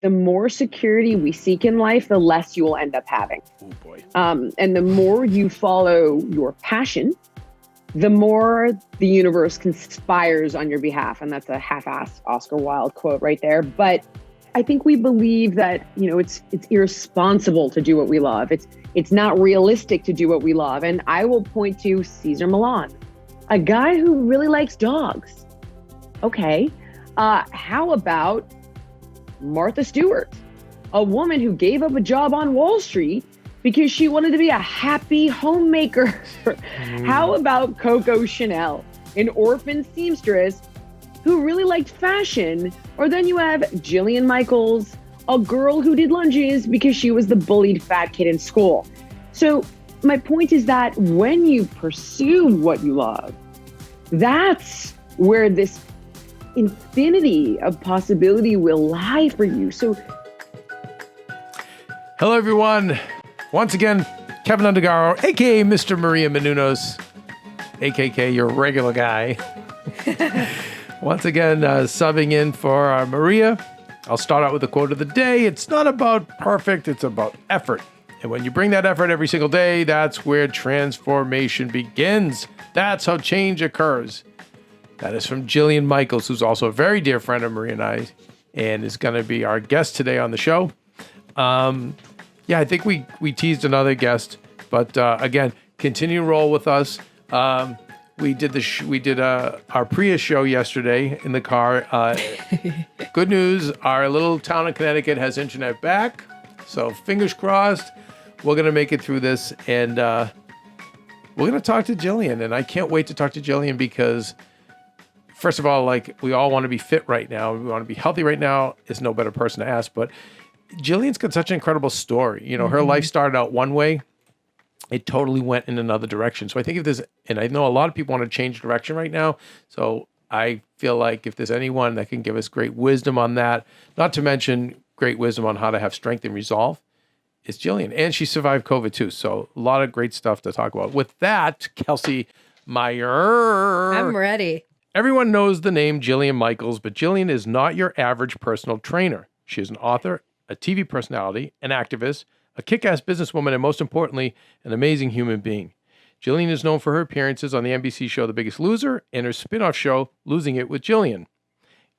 the more security we seek in life, the less you will end up having. Oh boy. And the more you follow your passion, the more the universe conspires on your behalf. And that's a half-assed Oscar Wilde quote right there. But I think we believe that, it's irresponsible to do what we love. It's not realistic to do what we love. And I will point to Cesar Millan, a guy who really likes dogs. Okay. How about Martha Stewart, a woman who gave up a job on Wall Street because she wanted to be a happy homemaker? How about Coco Chanel, an orphan seamstress who really liked fashion? Or then you have Jillian Michaels, a girl who did lunges because she was the bullied fat kid in school. So my point is that when you pursue what you love, that's where this infinity of possibility will lie for you. So, hello everyone. Once again, Kevin Undergaro, aka Mr. Maria Menounos, aka your regular guy. Once again, subbing in for Maria. I'll start out with the quote of the day. It's not about perfect, it's about effort. And when you bring that effort every single day, that's where transformation begins. That's how change occurs. That is from Jillian Michaels, who's also a very dear friend of Maria and I, and is going to be our guest today on the show. I think we teased another guest, but again, continue to roll with us. We did our Priya show yesterday in the car. Good news, our little town in Connecticut has internet back, so fingers crossed. We're going to make it through this, and we're going to talk to Jillian, and I can't wait to talk to Jillian because, first of all, we all want to be fit right now. We want to be healthy right now. There's no better person to ask, but Jillian's got such an incredible story. Her life started out one way. It totally went in another direction. So I think and I know a lot of people want to change direction right now. So I feel like if there's anyone that can give us great wisdom on that, not to mention great wisdom on how to have strength and resolve, it's Jillian. And she survived COVID too. So a lot of great stuff to talk about. With that, Kelsey Meyer. I'm ready. Everyone knows the name Jillian Michaels, but Jillian is not your average personal trainer. She is an author, a TV personality, an activist, a kick-ass businesswoman, and most importantly, an amazing human being. Jillian is known for her appearances on the NBC show The Biggest Loser and her spin-off show, Losing It with Jillian.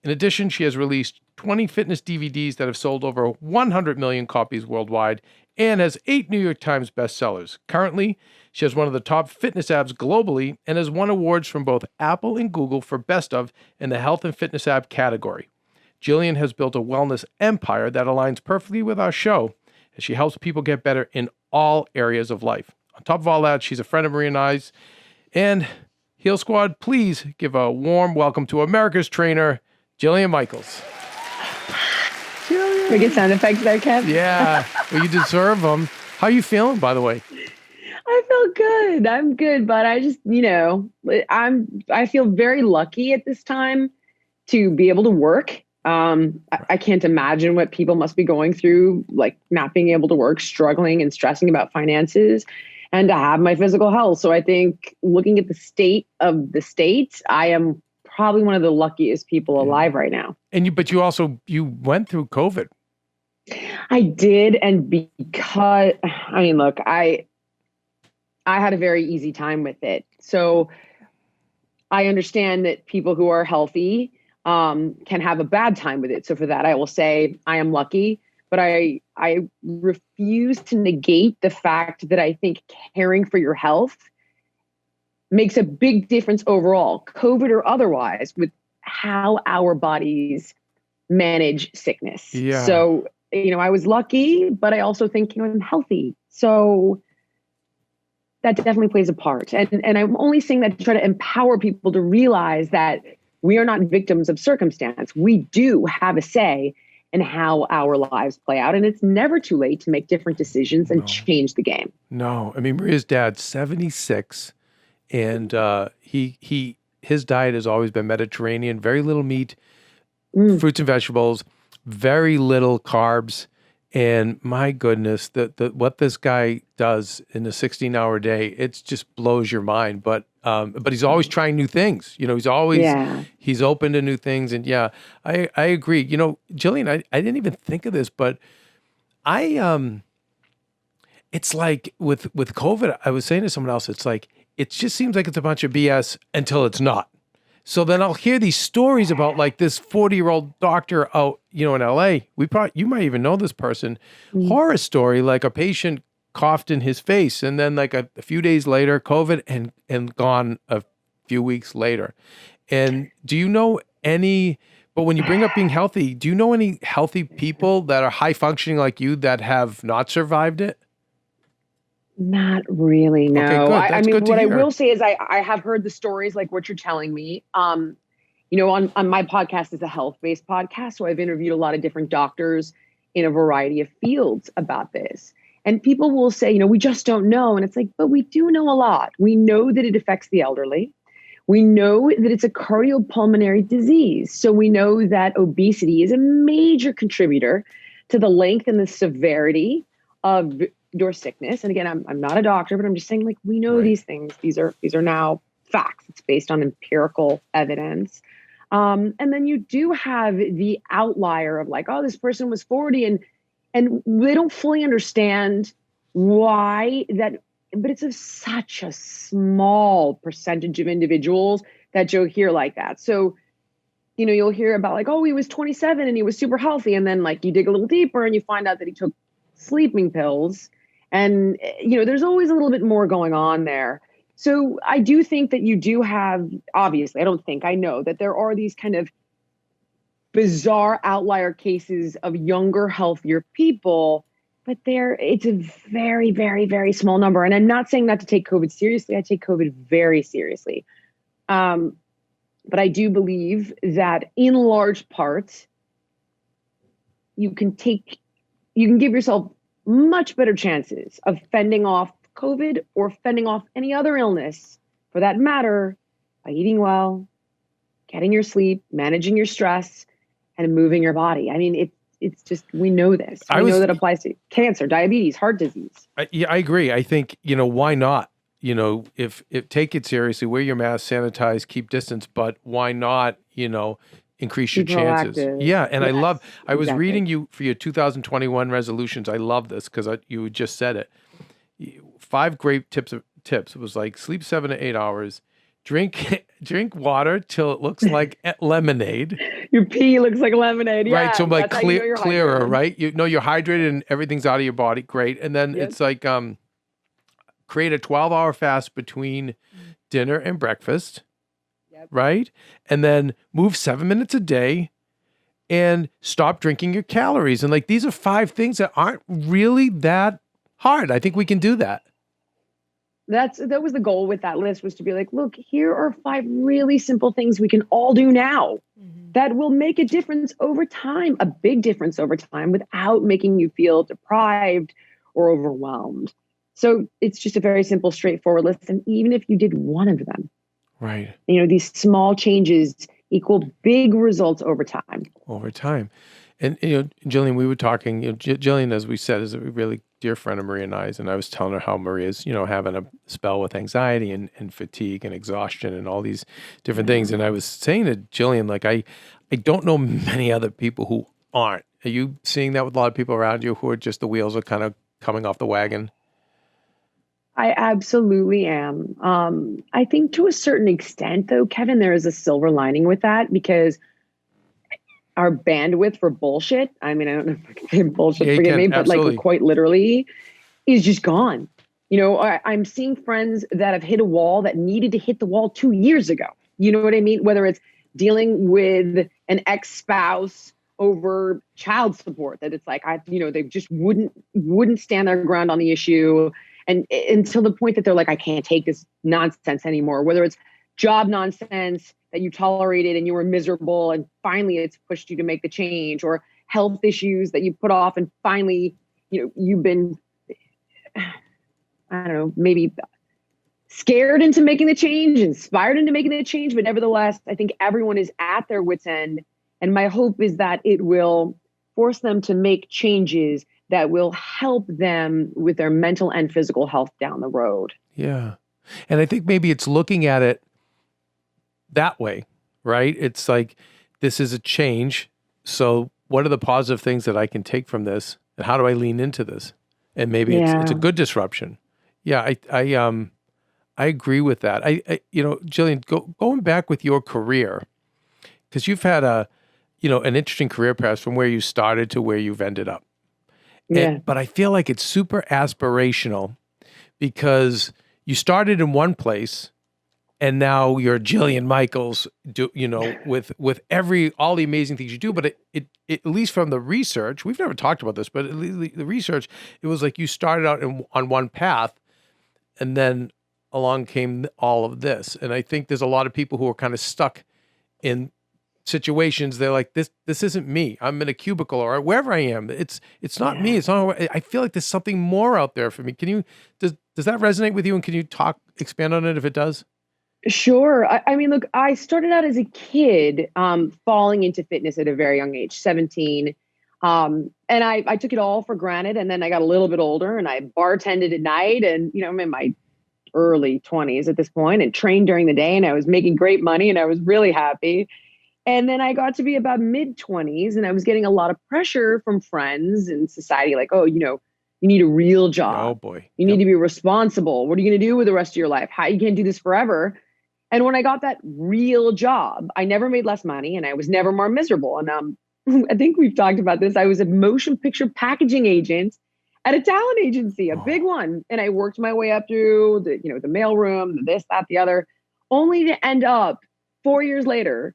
In addition, she has released 20 fitness DVDs that have sold over 100 million copies worldwide and has 8 New York Times bestsellers. Currently, she has one of the top fitness apps globally and has won awards from both Apple and Google for Best of in the health and fitness app category. Jillian has built a wellness empire that aligns perfectly with our show, as she helps people get better in all areas of life. On top of all that, she's a friend of Maria and I's. And Heal Squad, please give a warm welcome to America's trainer, Jillian Michaels. we get sound effects there, Kev. Yeah, well, you deserve them. How are you feeling, by the way? I feel good. I'm good, but I just, I feel very lucky at this time to be able to work. I can't imagine what people must be going through, like not being able to work, struggling and stressing about finances, and to have my physical health. So I think looking at the state of the state, I am probably one of the luckiest people alive right now. And you went through COVID. I did. And because, look, I had a very easy time with it. So I understand that people who are healthy can have a bad time with it. So for that, I will say I am lucky, but I refuse to negate the fact that I think caring for your health makes a big difference overall, COVID or otherwise, with how our bodies manage sickness. Yeah. So, I was lucky, but I also think, I'm healthy. So that definitely plays a part. And I'm only saying that to try to empower people to realize that we are not victims of circumstance. We do have a say in how our lives play out. And it's never too late to make different decisions and change the game. No. Maria's dad's 76, and his diet has always been Mediterranean, very little meat, fruits and vegetables, very little carbs. And my goodness, what this guy does in a 16-hour day, it just blows your mind. But he's always trying new things. Yeah. He's open to new things. And yeah, I agree. Jillian, I didn't even think of this, but it's like with COVID, I was saying to someone else, it's like, it just seems like it's a bunch of BS until it's not. So then I'll hear these stories about like this 40-year-old doctor out, in LA. You might even know this person. Horror story, like a patient coughed in his face, and then like a few days later, COVID and gone a few weeks later. And do you know any? But when you bring up being healthy, do you know any healthy people that are high functioning like you that have not survived it? Not really, no. Okay, good. That's good to what hear. I will say is I have heard the stories like what you're telling me. On my podcast is a health-based podcast, so I've interviewed a lot of different doctors in a variety of fields about this. And people will say, we just don't know. And it's like, but we do know a lot. We know that it affects the elderly. We know that it's a cardiopulmonary disease. So we know that obesity is a major contributor to the length and the severity of your sickness. And again, I'm not a doctor, but I'm just saying, like, we know these things. These are now facts. It's based on empirical evidence. And then you do have the outlier of like, oh, this person was 40 and they don't fully understand why that, but it's such a small percentage of individuals that you'll hear like that. So, you'll hear about like, oh, he was 27 and he was super healthy. And then like you dig a little deeper and you find out that he took sleeping pills. And, there's always a little bit more going on there. So I do think that you do have, obviously, I know that there are these kind of bizarre outlier cases of younger, healthier people, but it's a very, very, very small number. And I'm not saying not to take COVID seriously. I take COVID very seriously. But I do believe that in large part, you can give yourself much better chances of fending off COVID or fending off any other illness, for that matter, by eating well, getting your sleep, managing your stress, and moving your body. I mean, it's just, we know this. We know that applies to cancer, diabetes, heart disease. I agree. I think, why not? If take it seriously, wear your mask, sanitize, keep distance, but why not, increase your chances? Yeah. And yes, I was reading you for your 2021 resolutions. I love this because you just said it. 5 great tips. It was like sleep 7 to 8 hours, drink water till it looks like lemonade. Your pee looks like lemonade. Yeah, right. So like clearer, hydrated. right? You're hydrated and everything's out of your body. Great. And then it's like, create a 12-hour fast between dinner and breakfast. Right? And then move 7 minutes a day and stop drinking your calories. And like, these are 5 things that aren't really that hard. I think we can do that. That was the goal with that list, was to be like, look, here are 5 really simple things we can all do now that will make a difference over time, a big difference over time, without making you feel deprived or overwhelmed. So it's just a very simple, straightforward list. And even if you did one of them, right, these small changes equal big results over time. And, Jillian, we were talking, Jillian, as we said, is a really dear friend of Maria and I's. And I was telling her how Maria's, having a spell with anxiety and fatigue and exhaustion and all these different things. And I was saying to Jillian, like, I don't know many other people who aren't. Are you seeing that with a lot of people around you who are just, the wheels are kind of coming off the wagon? I absolutely am. I think to a certain extent, though, Kevin, there is a silver lining with that, because our bandwidth for bullshit, I mean, I don't know if I can say bullshit, forgive me, but like quite literally is just gone. I'm seeing friends that have hit a wall that needed to hit the wall 2 years ago. You know what I mean? Whether it's dealing with an ex-spouse over child support, that it's like, they just wouldn't stand their ground on the issue. And until the point that they're like, I can't take this nonsense anymore, whether it's job nonsense that you tolerated and you were miserable and finally it's pushed you to make the change, or health issues that you put off and finally, you've been, I don't know, maybe scared into making the change, inspired into making the change. But nevertheless, I think everyone is at their wit's end. And my hope is that it will force them to make changes that will help them with their mental and physical health down the road. Yeah. And I think maybe it's looking at it that way, right? It's like, this is a change. So what are the positive things that I can take from this? And how do I lean into this? And maybe it's a good disruption. Yeah, I agree with that. Jillian, going back with your career, because you've had an interesting career path from where you started to where you've ended up. Yeah. But I feel like it's super aspirational because you started in one place and now you're Jillian Michaels, with all the amazing things you do. But it at least from the research, we've never talked about this, but at least the research, it was like you started out on one path and then along came all of this. And I think there's a lot of people who are kind of stuck in situations. They're like, this isn't me. I'm in a cubicle or wherever I am. It's not me. It's not. I feel like there's something more out there for me. Does that resonate with you? And can you expand on it if it does? Sure. I mean, look, I started out as a kid, falling into fitness at a very young age, 17. And I took it all for granted. And then I got a little bit older and I bartended at night, and, I'm in my early 20s at this point, and trained during the day, and I was making great money and I was really happy. And then I got to be about mid 20s and I was getting a lot of pressure from friends and society, like, oh, you need a real job. Oh boy. You need to be responsible. What are you going to do with the rest of your life? You can't do this forever. And when I got that real job, I never made less money and I was never more miserable. And I think we've talked about this. I was a motion picture packaging agent at a talent agency, a big one. And I worked my way up through the mailroom, the this, that, the other, only to end up 4 years later,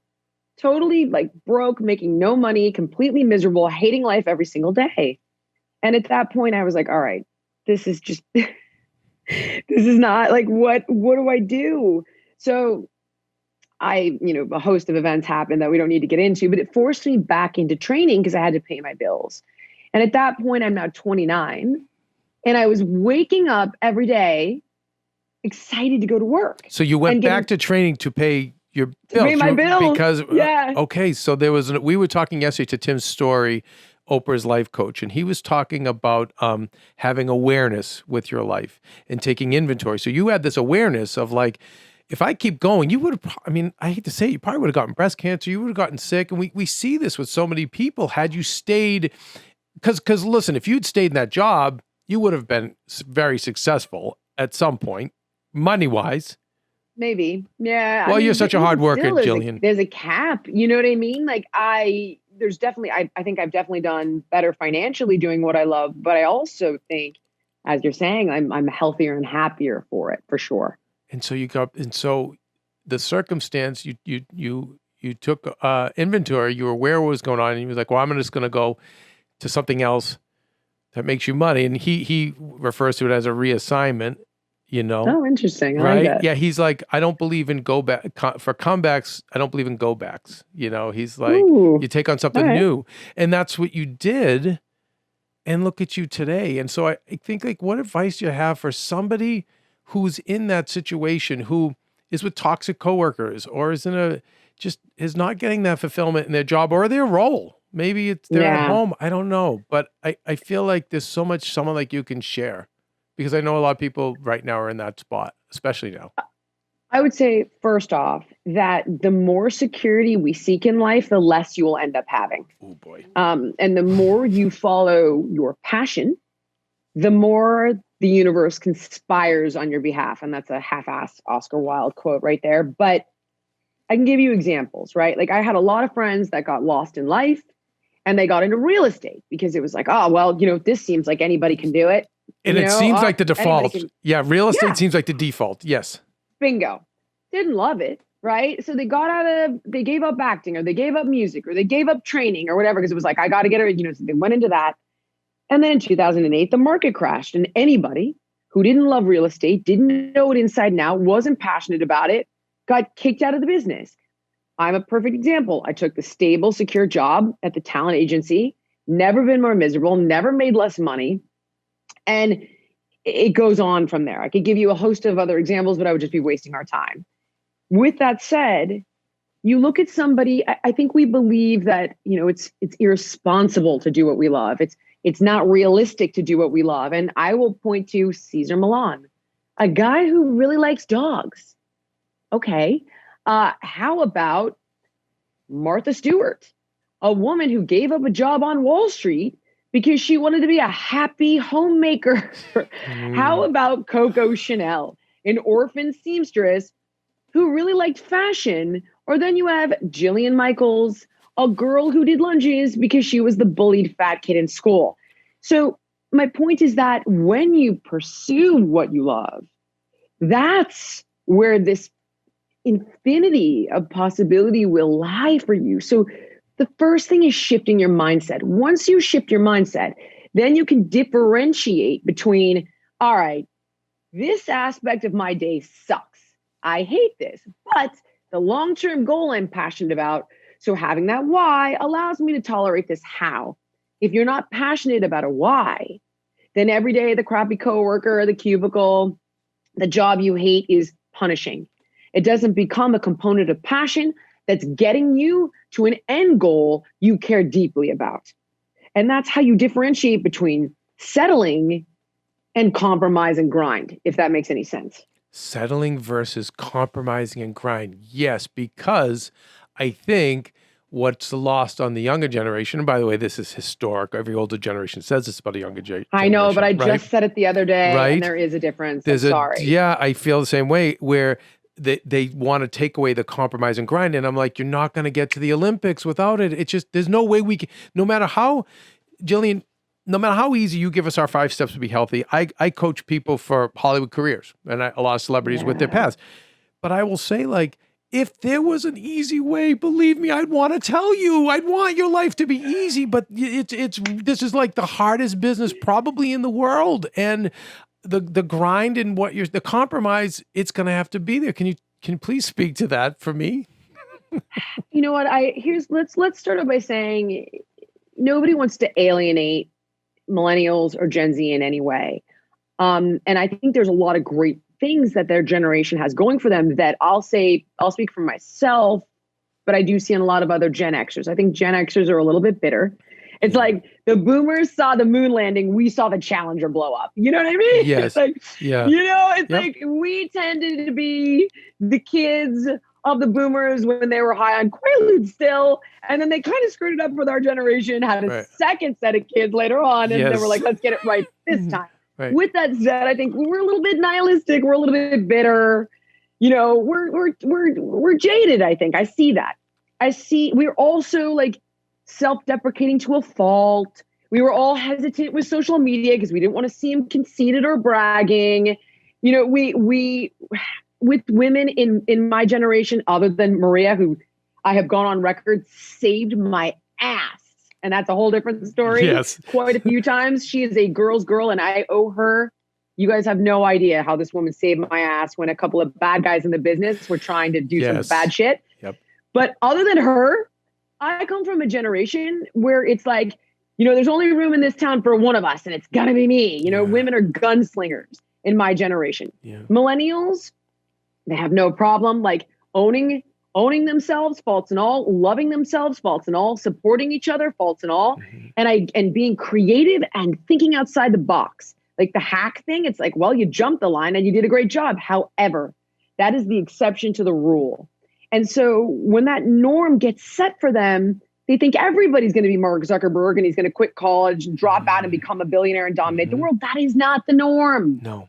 totally like broke, making no money, completely miserable, hating life every single day. And at that point I was like, all right, this is just, this is not like, what do I do? So a host of events happened that we don't need to get into, but it forced me back into training because I had to pay my bills. And at that point, I'm now 29, and I was waking up every day excited to go to work. So you went back to training to pay your bills. To pay my bills. Because, yeah. Okay, so we were talking yesterday to Tim Story, Oprah's life coach, and he was talking about having awareness with your life and taking inventory. So you had this awareness of like, if I keep going, you would have, I hate to say it, you probably would have gotten breast cancer, you would have gotten sick. And we see this with so many people. Had you stayed, because listen, if you'd stayed in that job, you would have been very successful at some point, money-wise. Maybe. Yeah. Well, you're such a hard worker, Jillian. There's a cap. You know what I mean? Like I think I've definitely done better financially doing what I love, but I also think, as you're saying, I'm healthier and happier for it, for sure. And so the circumstance, you took inventory, you were aware what was going on, and you was like, well, I'm just going to go to something else that makes you money. And he refers to it as a reassignment, Oh, interesting. Right? Like Yeah. He's like, I don't believe in for comebacks. I don't believe in go backs. He's like, Ooh, you take on something new, and that's what you did. And look at you today. And so I think, like, what advice do you have for somebody who's in that situation, who is with toxic coworkers, or is is not getting that fulfillment in their job or their role? Maybe they're at home. I don't know. But I feel like there's so much someone like you can share, because I know a lot of people right now are in that spot, especially now. I would say, first off, that the more security we seek in life, the less you will end up having. Oh boy. And the more you follow your passion, the more the universe conspires on your behalf. And that's a half-assed Oscar Wilde quote right there. But I can give you examples, right? Like I had a lot of friends that got lost in life and they got into real estate because it was like, oh, well, this seems like anybody can do it. And it seems like the default. Real estate seems like the default. Yes. Bingo. Didn't love it, right? So they gave up acting, or they gave up music, or they gave up training or whatever, because it was like, I got to get it, so they went into that. And then in 2008, the market crashed, and anybody who didn't love real estate, didn't know it inside and out, wasn't passionate about it, got kicked out of the business. I'm a perfect example. I took the stable, secure job at the talent agency, never been more miserable, never made less money. And it goes on from there. I could give you a host of other examples, but I would just be wasting our time. With that said, You look at somebody, I think we believe that, it's irresponsible to do what we love. It's not realistic to do what we love. And I will point to Cesar Millan, a guy who really likes dogs. Okay. How about Martha Stewart, a woman who gave up a job on Wall Street because she wanted to be a happy homemaker? How about Coco Chanel, an orphan seamstress who really liked fashion? Or then you have Jillian Michaels, a girl who did lunges because she was the bullied fat kid in school. So my point is that when you pursue what you love, that's where this infinity of possibility will lie for you. So the first thing is shifting your mindset. Once you shift your mindset, then you can differentiate between, all right, this aspect of my day sucks. I hate this, but the long-term goal I'm passionate about. So having that why allows me to tolerate this how. If you're not passionate about a why, then every day the crappy coworker, the cubicle, the job you hate is punishing. It doesn't become a component of passion that's getting you to an end goal you care deeply about. And that's how you differentiate between settling and compromise and grind, if that makes any sense. Settling versus compromising and grind. Yes, because I think what's lost on the younger generation, and by the way, this is historic. Every older generation says this about a younger generation. I know, but I right? just said it the other day, right? And there is a difference. There's I'm sorry. Yeah, I feel the same way, where they want to take away the compromise and grind. And I'm like, you're not going to get to the Olympics without it. It's just, there's no way we can, no matter how, Jillian, no matter how easy you give us our 5 steps to be healthy, I coach people for Hollywood careers and a lot of celebrities with their paths. But I will say, like, if there was an easy way, believe me, I'd want to tell you. I'd want your life to be easy, but this is like the hardest business probably in the world. And the grind and the compromise, it's going to have to be there. Can you please speak to that for me? You know what? Let's start off by saying nobody wants to alienate millennials or Gen Z in any way. And I think there's a lot of great things that their generation has going for them that I'll speak for myself, but I do see in a lot of other Gen Xers. I think Gen Xers are a little bit bitter. It's like the boomers saw the moon landing. We saw the Challenger blow up. You know what I mean? Yes. It's like, it's like we tended to be the kids of the boomers when they were high on Quaaludes still. And then they kind of screwed it up with our generation, had a second set of kids later on. And they were like, let's get it right this time. Right. With that said, I think we're a little bit nihilistic. We're a little bit bitter. We're jaded. I think I see that. We're also like self-deprecating to a fault. We were all hesitant with social media because we didn't want to seem conceited or bragging. We with women in my generation, other than Maria, who I have gone on record, saved my ass. And that's a whole different story. Yes. Quite a few times. She is a girl's girl and I owe her. You guys have no idea how this woman saved my ass when a couple of bad guys in the business were trying to do some bad shit. Yep. But other than her, I come from a generation where it's like, there's only room in this town for one of us and it's gonna be me. Women are gunslingers in my generation. Yeah. Millennials, they have no problem like owning themselves, faults and all, loving themselves, faults and all, supporting each other, faults and all, and being creative and thinking outside the box. Like the hack thing, it's like, well, you jumped the line and you did a great job. However, that is the exception to the rule. And so when that norm gets set for them, they think everybody's going to be Mark Zuckerberg and he's going to quit college, drop out and become a billionaire and dominate the world. That is not the norm. No.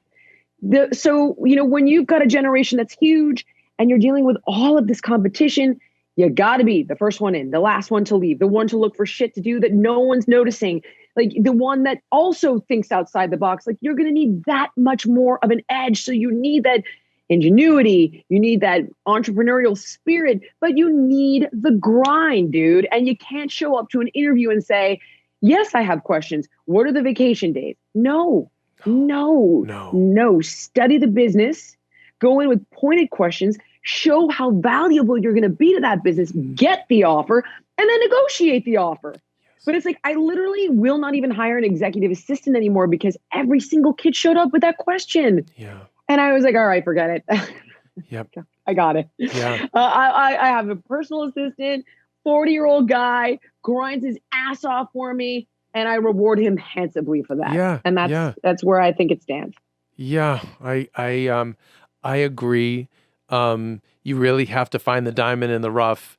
So, when you've got a generation that's huge, and you're dealing with all of this competition, you got to be the first one in, the last one to leave, the one to look for shit to do that no one's noticing, like the one that also thinks outside the box. Like you're going to need that much more of an edge. So you need that ingenuity, you need that entrepreneurial spirit, but you need the grind, dude. And you can't show up to an interview and say, yes, I have questions. What are the vacation days? No. Study the business. Go in with pointed questions, show how valuable you're going to be to that business, get the offer, and then negotiate the offer. Yes. But it's like, I literally will not even hire an executive assistant anymore because every single kid showed up with that question. Yeah. And I was like, all right, forget it. Yep. I got it. Yeah. I have a personal assistant, 40-year-old guy, grinds his ass off for me, and I reward him handsomely for that. Yeah. And that's where I think it stands. Yeah. I agree. You really have to find the diamond in the rough,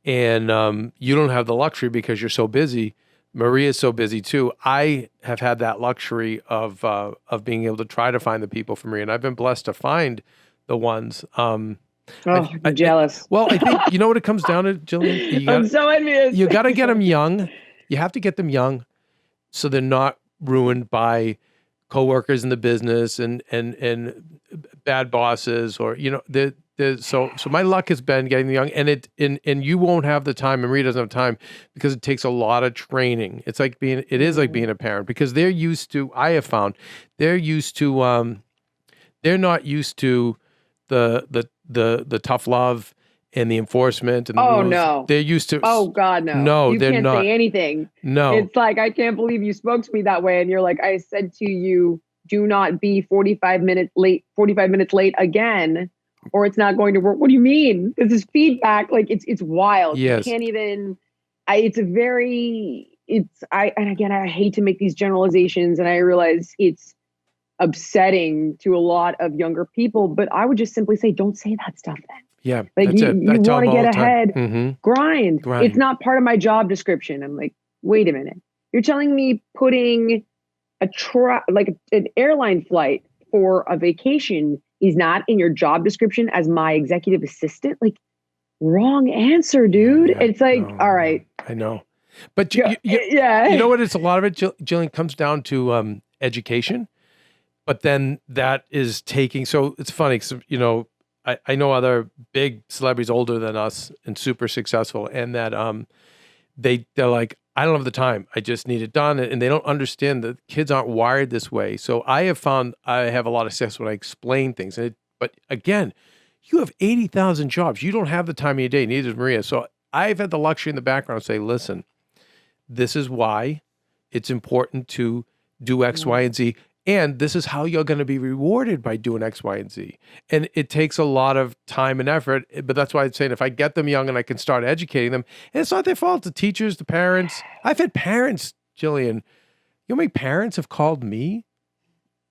and you don't have the luxury because you're so busy. Maria's so busy too. I have had that luxury of being able to try to find the people for Maria, and I've been blessed to find the ones. I'm jealous. Well, I think you know what it comes down to, Jillian. I'm so envious. You got to get them young. You have to get them young, so they're not ruined by coworkers in the business and bad bosses, or so my luck has been getting the young, and you won't have the time, and Maria doesn't have time because it takes a lot of training. It is like being a parent, because they're used to, I have found, they're not used to the tough love and the enforcement and the rules. No. They're used to. Oh God, no. No, they're not. You can't say anything. No. It's like, I can't believe you spoke to me that way. And you're like, I said to you, do not be 45 minutes late again, or it's not going to work. What do you mean? This is feedback. Like, it's wild. Yes. You can't even, I hate to make these generalizations, and I realize it's upsetting to a lot of younger people, but I would just simply say, don't say that stuff then. Yeah. Like, you want to get ahead, mm-hmm. grind. It's not part of my job description. I'm like, wait a minute. You're telling me putting an airline flight for a vacation is not in your job description as my executive assistant? Like, wrong answer, dude. Yeah, it's like, all right. I know. But you know what? It's a lot of it, Jillian, comes down to education. But then that is taking, so it's funny because, I know other big celebrities older than us and super successful, and that they're like, I don't have the time. I just need it done. And they don't understand that kids aren't wired this way. So I have found I have a lot of success when I explain things. But again, you have 80,000 jobs. You don't have the time of your day. Neither does Maria. So I've had the luxury in the background to say, listen, this is why it's important to do X, Y, and Z. And this is how you're going to be rewarded by doing X, Y, and Z. And it takes a lot of time and effort. But that's why I'm saying, if I get them young and I can start educating them, and it's not their fault, the teachers, the parents. I've had parents, Jillian, you know how many parents have called me?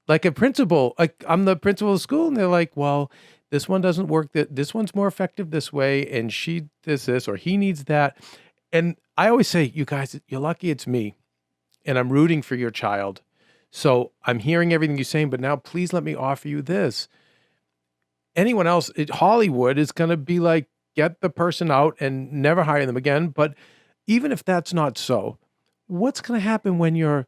Like a principal, like I'm the principal of school, and they're like, well, this one doesn't work. This one's more effective this way, and she does this, or he needs that. And I always say, you guys, you're lucky it's me, and I'm rooting for your child. So I'm hearing everything you're saying, but now please let me offer you this. Anyone else, Hollywood is going to be like, get the person out and never hire them again. But even if that's not so, what's going to happen when you're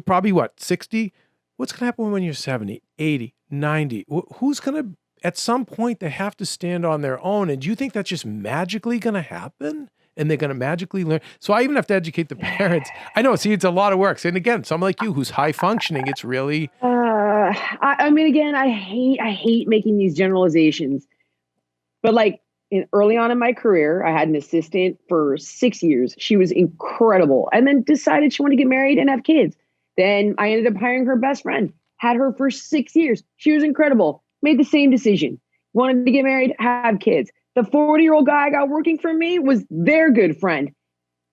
probably 60? What's going to happen when you're 70, 80, 90? Who's going to, at some point, they have to stand on their own. And do you think that's just magically going to happen? And they're going to magically learn. So I even have to educate the parents. I know, see, it's a lot of work. And again, someone like you who's high functioning, it's really. I mean, again, I hate making these generalizations. But like early on in my career, I had an assistant for 6 years. She was incredible. And then decided she wanted to get married and have kids. Then I ended up hiring her best friend. Had her for 6 years. She was incredible. Made the same decision. Wanted to get married, have kids. The 40-year-old guy I got working for me was their good friend.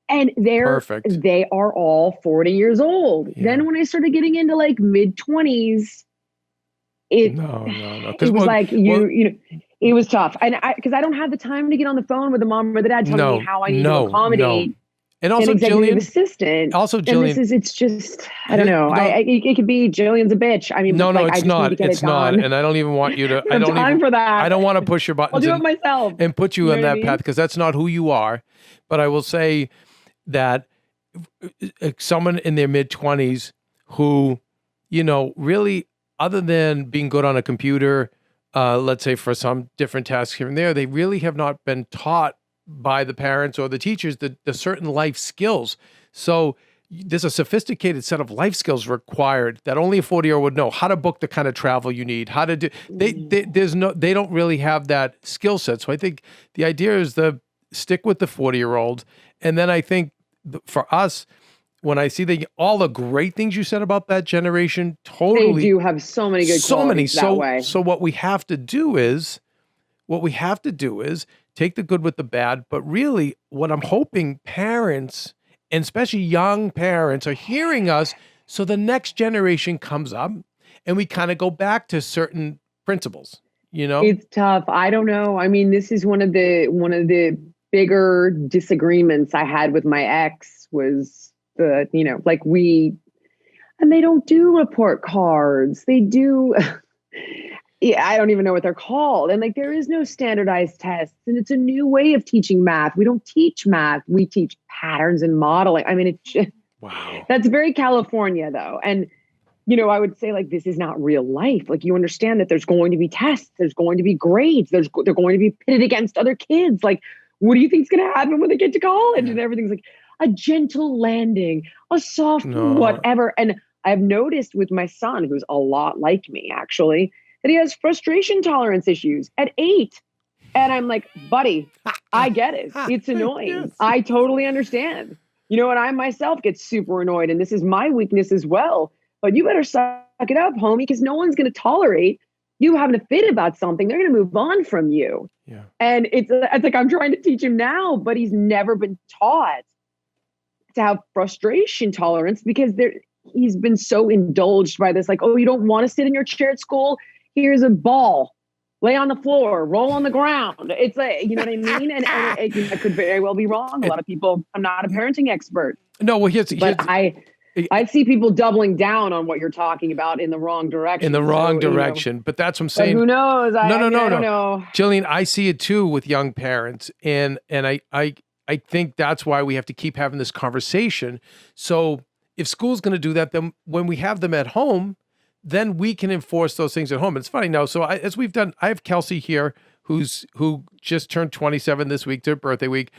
And they are all 40 years old. Yeah. Then when I started getting into like mid-20s, it was like, it was tough. And because I don't have the time to get on the phone with the mom or the dad telling me how I need to accommodate and also an executive Jillian, assistant. Also, Jillian, and it's just, I don't know. It could be Jillian's a bitch. I mean, it's not. It's not. And I don't even want you to. I don't time for that. I don't want to push your buttons. I'll do it myself and put you on that path, because that's not who you are. But I will say that someone in their mid-20s who, really, other than being good on a computer, let's say for some different tasks here and there, they really have not been taught by the parents or the teachers the certain life skills. So there's a sophisticated set of life skills required that only a 40-year-old would know. How to book the kind of travel you need, how to do. They don't really have that skill set. So I think the idea is to stick with the 40-year-old. And then I think for us, when I see all the great things you said about that generation, totally. They do have so many good qualities that way. So what we have to do is what we have to do is take the good with the bad. But really, what I'm hoping parents, and especially young parents, are hearing us, so the next generation comes up and we kind of go back to certain principles, It's tough. I don't know. I mean, this is one of the bigger disagreements I had with my ex was and they don't do report cards. They do. Yeah, I don't even know what they're called. And there is no standardized tests. And it's a new way of teaching math. We don't teach math. We teach patterns and modeling. I mean, wow. That's very California, though. And, I would say this is not real life. You understand that there's going to be tests. There's going to be grades. They're going to be pitted against other kids. What do you think is going to happen when they get to college? And everything's a gentle landing, a soft whatever. And I've noticed with my son, who's a lot like me, actually, that he has frustration tolerance issues at 8. And I'm like, buddy, I get it. It's annoying. Yes. I totally understand. And I myself get super annoyed. And this is my weakness as well. But you better suck it up, homie, because no one's going to tolerate you having a fit about something. They're going to move on from you. Yeah. And it's I'm trying to teach him now, but he's never been taught to have frustration tolerance because he's been so indulged by this. Oh, you don't want to sit in your chair at school? Here's a ball. Lay on the floor, roll on the ground. It's you know what I mean? And I could very well be wrong. A lot of people, I'm not a parenting expert. No, well, I see people doubling down on what you're talking about in the wrong direction. In the wrong direction. But that's what I'm saying. But who knows? No. I don't know. Jillian, I see it too with young parents. And I think that's why we have to keep having this conversation. So if school's going to do that, then when we have them at home, then we can enforce those things at home. And it's funny now. So as we've done, I have Kelsey here who just turned 27 this week, their birthday week.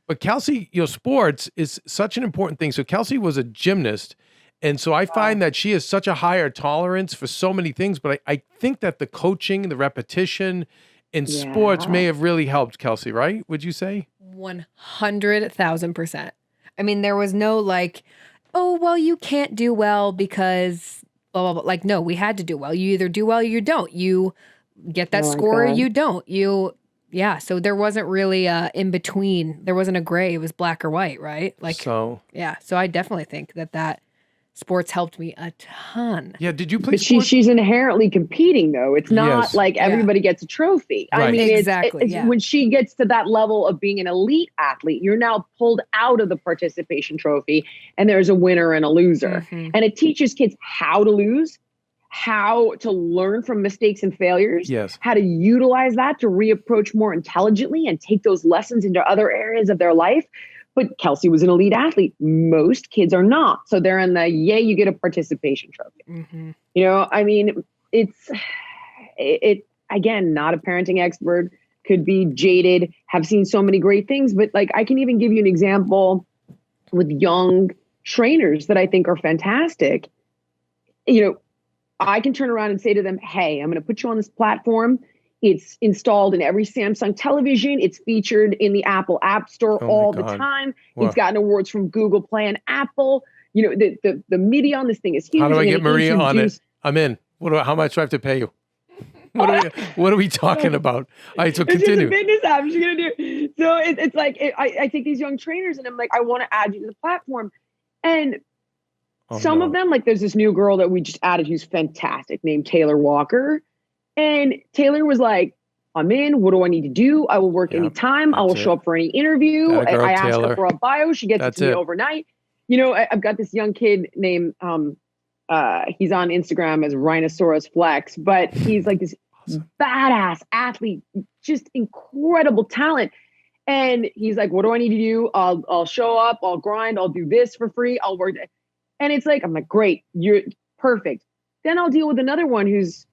But Kelsey, sports is such an important thing. So Kelsey was a gymnast. And so I find that she has such a higher tolerance for so many things. But I think that the coaching, the repetition in sports may have really helped Kelsey, right? Would you say? 100,000%. I mean, there was no oh, well, you can't do well because blah, blah, blah. No, we had to do well. You either do well or you don't. You get that score or you don't. So there wasn't really in between. There wasn't a gray. It was black or white, right? So I definitely think that sports helped me a ton. Yeah, did you play But sports? she's inherently competing, though. It's not everybody gets a trophy. Right. I mean, exactly. When she gets to that level of being an elite athlete, you're now pulled out of the participation trophy, and there's a winner and a loser. Mm-hmm. And it teaches kids how to lose, how to learn from mistakes and failures, how to utilize that to reapproach more intelligently and take those lessons into other areas of their life. But Kelsey was an elite athlete. Most kids are not. So they're in the, you get a participation trophy. Mm-hmm. I mean, it's again, not a parenting expert, could be jaded, have seen so many great things. But I can even give you an example with young trainers that I think are fantastic. I can turn around and say to them, hey, I'm going to put you on this platform. It's installed in every Samsung television. It's featured in the Apple App Store all the time. Wow. It's gotten awards from Google Play and Apple. The media on this thing is huge. How do I get Maria on it? I'm in. How much do I have to pay you? What are we talking about? All right, so continue. It's just a fitness app. She's going to do. So I take these young trainers and I'm like, I want to add you to the platform. And some of them, there's this new girl that we just added who's fantastic named Taylor Walker. And Taylor was like, I'm in. What do I need to do? I will work anytime. I will show up for any interview. I ask her for a bio. She gets it to me overnight. I've got this young kid named, he's on Instagram as Rhinoceros Flex, but he's this badass athlete, just incredible talent. And he's like, what do I need to do? I'll show up. I'll grind. I'll do this for free. I'll work. And it's I'm like, great. You're perfect. Then I'll deal with another one who's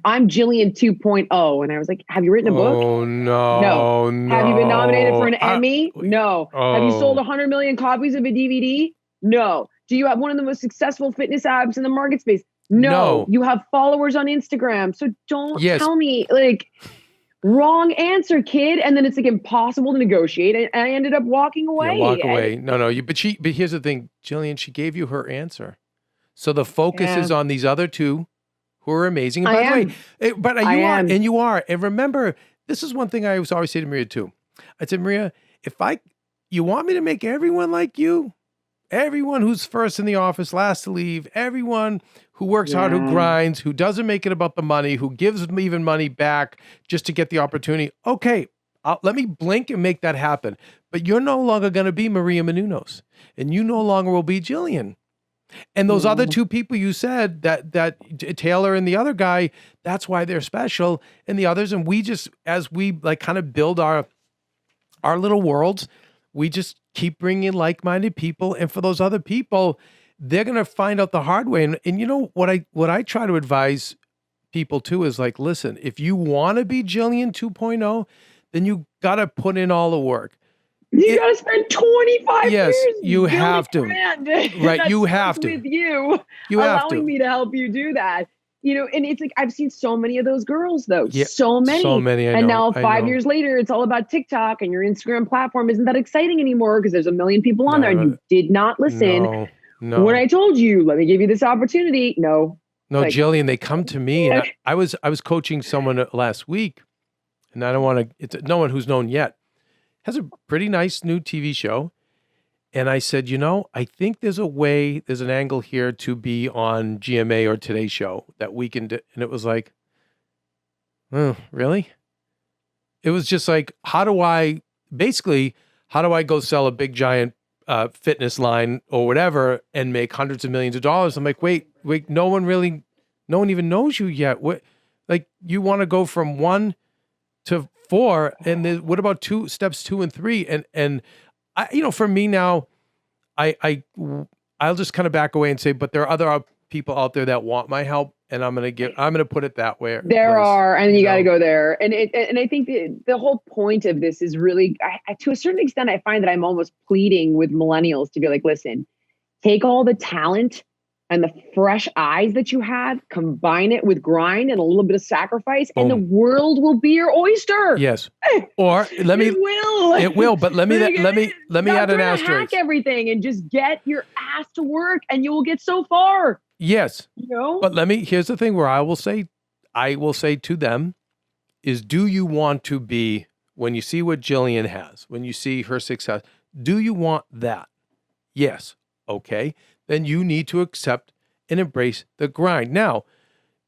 I'm Jillian 2.0. And I was like, have you written a book? Oh, no. Have you been nominated for an Emmy? No. Have you sold 100 million copies of a DVD? No. Do you have one of the most successful fitness apps in the market space? No. You have followers on Instagram. So don't tell me wrong answer, kid. And then it's impossible to negotiate. And I ended up walking away. Walk away. No. But here's the thing, Jillian, she gave you her answer. So the focus is on these other two who are amazing. And by the way, you are. And remember, this is one thing I always say to Maria too. I said, Maria, you want me to make everyone like you? Everyone who's first in the office, last to leave, everyone who works hard, who grinds, who doesn't make it about the money, who gives even money back just to get the opportunity. Okay, let me blink and make that happen. But you're no longer going to be Maria Menounos, and you no longer will be Jillian. And those other two people you said, that Taylor and the other guy, that's why they're special. And the others, and we just, as we like kind of build our little worlds, we just keep bringing in like-minded people. And for those other people, they're going to find out the hard way. And you know, what I try to advise people too is like, listen, if you want to be Jillian 2.0, then you got to put in all the work. You got to spend 25 years. Yes, you have to. Right, you have to. With you allowing me to help you do that. You know, and it's like, I've seen so many of those girls though. Yeah, so many. And now 5 years later, it's all about TikTok and your Instagram platform isn't that exciting anymore because there's a million people on there and you did not listen. No. When I told you, let me give you this opportunity. No, Jillian, they come to me. And I was coaching someone last week, and I don't want to, it's no one who's known yet, has a pretty nice new TV show. And I said, you know, I think there's an angle here to be on GMA or Today Show that we can do. And it was like, oh, really? It was just like, how do I go sell a big giant fitness line or whatever and make hundreds of millions of dollars? I'm like, wait, no one even knows you yet. What, like, you want to go from 1 to 4, and then what about steps 2 and 3? And I, you know, for me now, I'll just kind of back away and say, but there are other people out there that want my help, and I'm gonna put it that way. There are, and you got to go there. And I think the whole point of this is really, to a certain extent, I find that I'm almost pleading with millennials to be like, listen, take all the talent and the fresh eyes that you have, combine it with grind and a little bit of sacrifice, and the world will be your oyster. Yes. Or it will, but let me add an asterisk. Hack everything and just get your ass to work and you will get so far. Yes. You know? But here's the thing where I will say to them is, do you want to be, when you see what Jillian has, when you see her success, do you want that? Yes. Okay. Then you need to accept and embrace the grind. Now,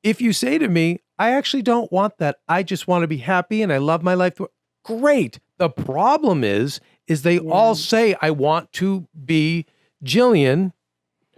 if you say to me, I actually don't want that, I just want to be happy and I love my life, great. The problem is they all say, I want to be Jillian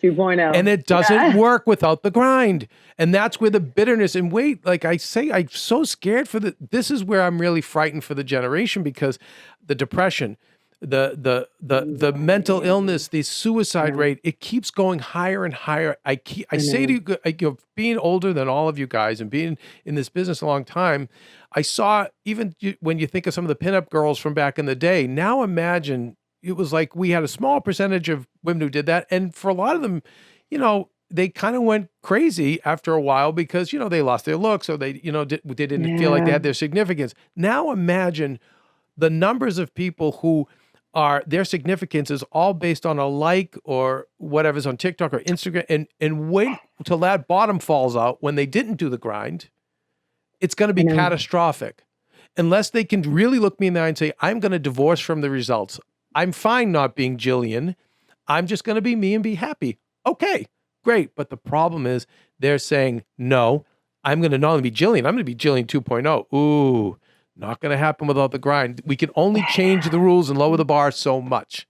2.0. And it doesn't work without the grind. And that's where the bitterness and wait, like I say, I'm so scared this is where I'm really frightened for the generation, because the depression, the mental illness, the suicide rate, it keeps going higher and higher. I say to you, being older than all of you guys and being in this business a long time, I saw, even when you think of some of the pinup girls from back in the day, now imagine it was like we had a small percentage of women who did that. And for a lot of them, you know, they kind of went crazy after a while because, you know, they lost their looks, or they, you know, they didn't feel like they had their significance. Now imagine the numbers of people who their significance is all based on a like or whatever's on TikTok or Instagram, and wait till that bottom falls out when they didn't do the grind. It's going to be catastrophic unless they can really look me in the eye and say, I'm going to divorce from the results. I'm fine not being Jillian. I'm just going to be me and be happy. Okay, great. But the problem is they're saying, no, I'm going to not only be Jillian, I'm going to be Jillian 2.0. Ooh, not going to happen without the grind. We can only change the rules and lower the bar so much.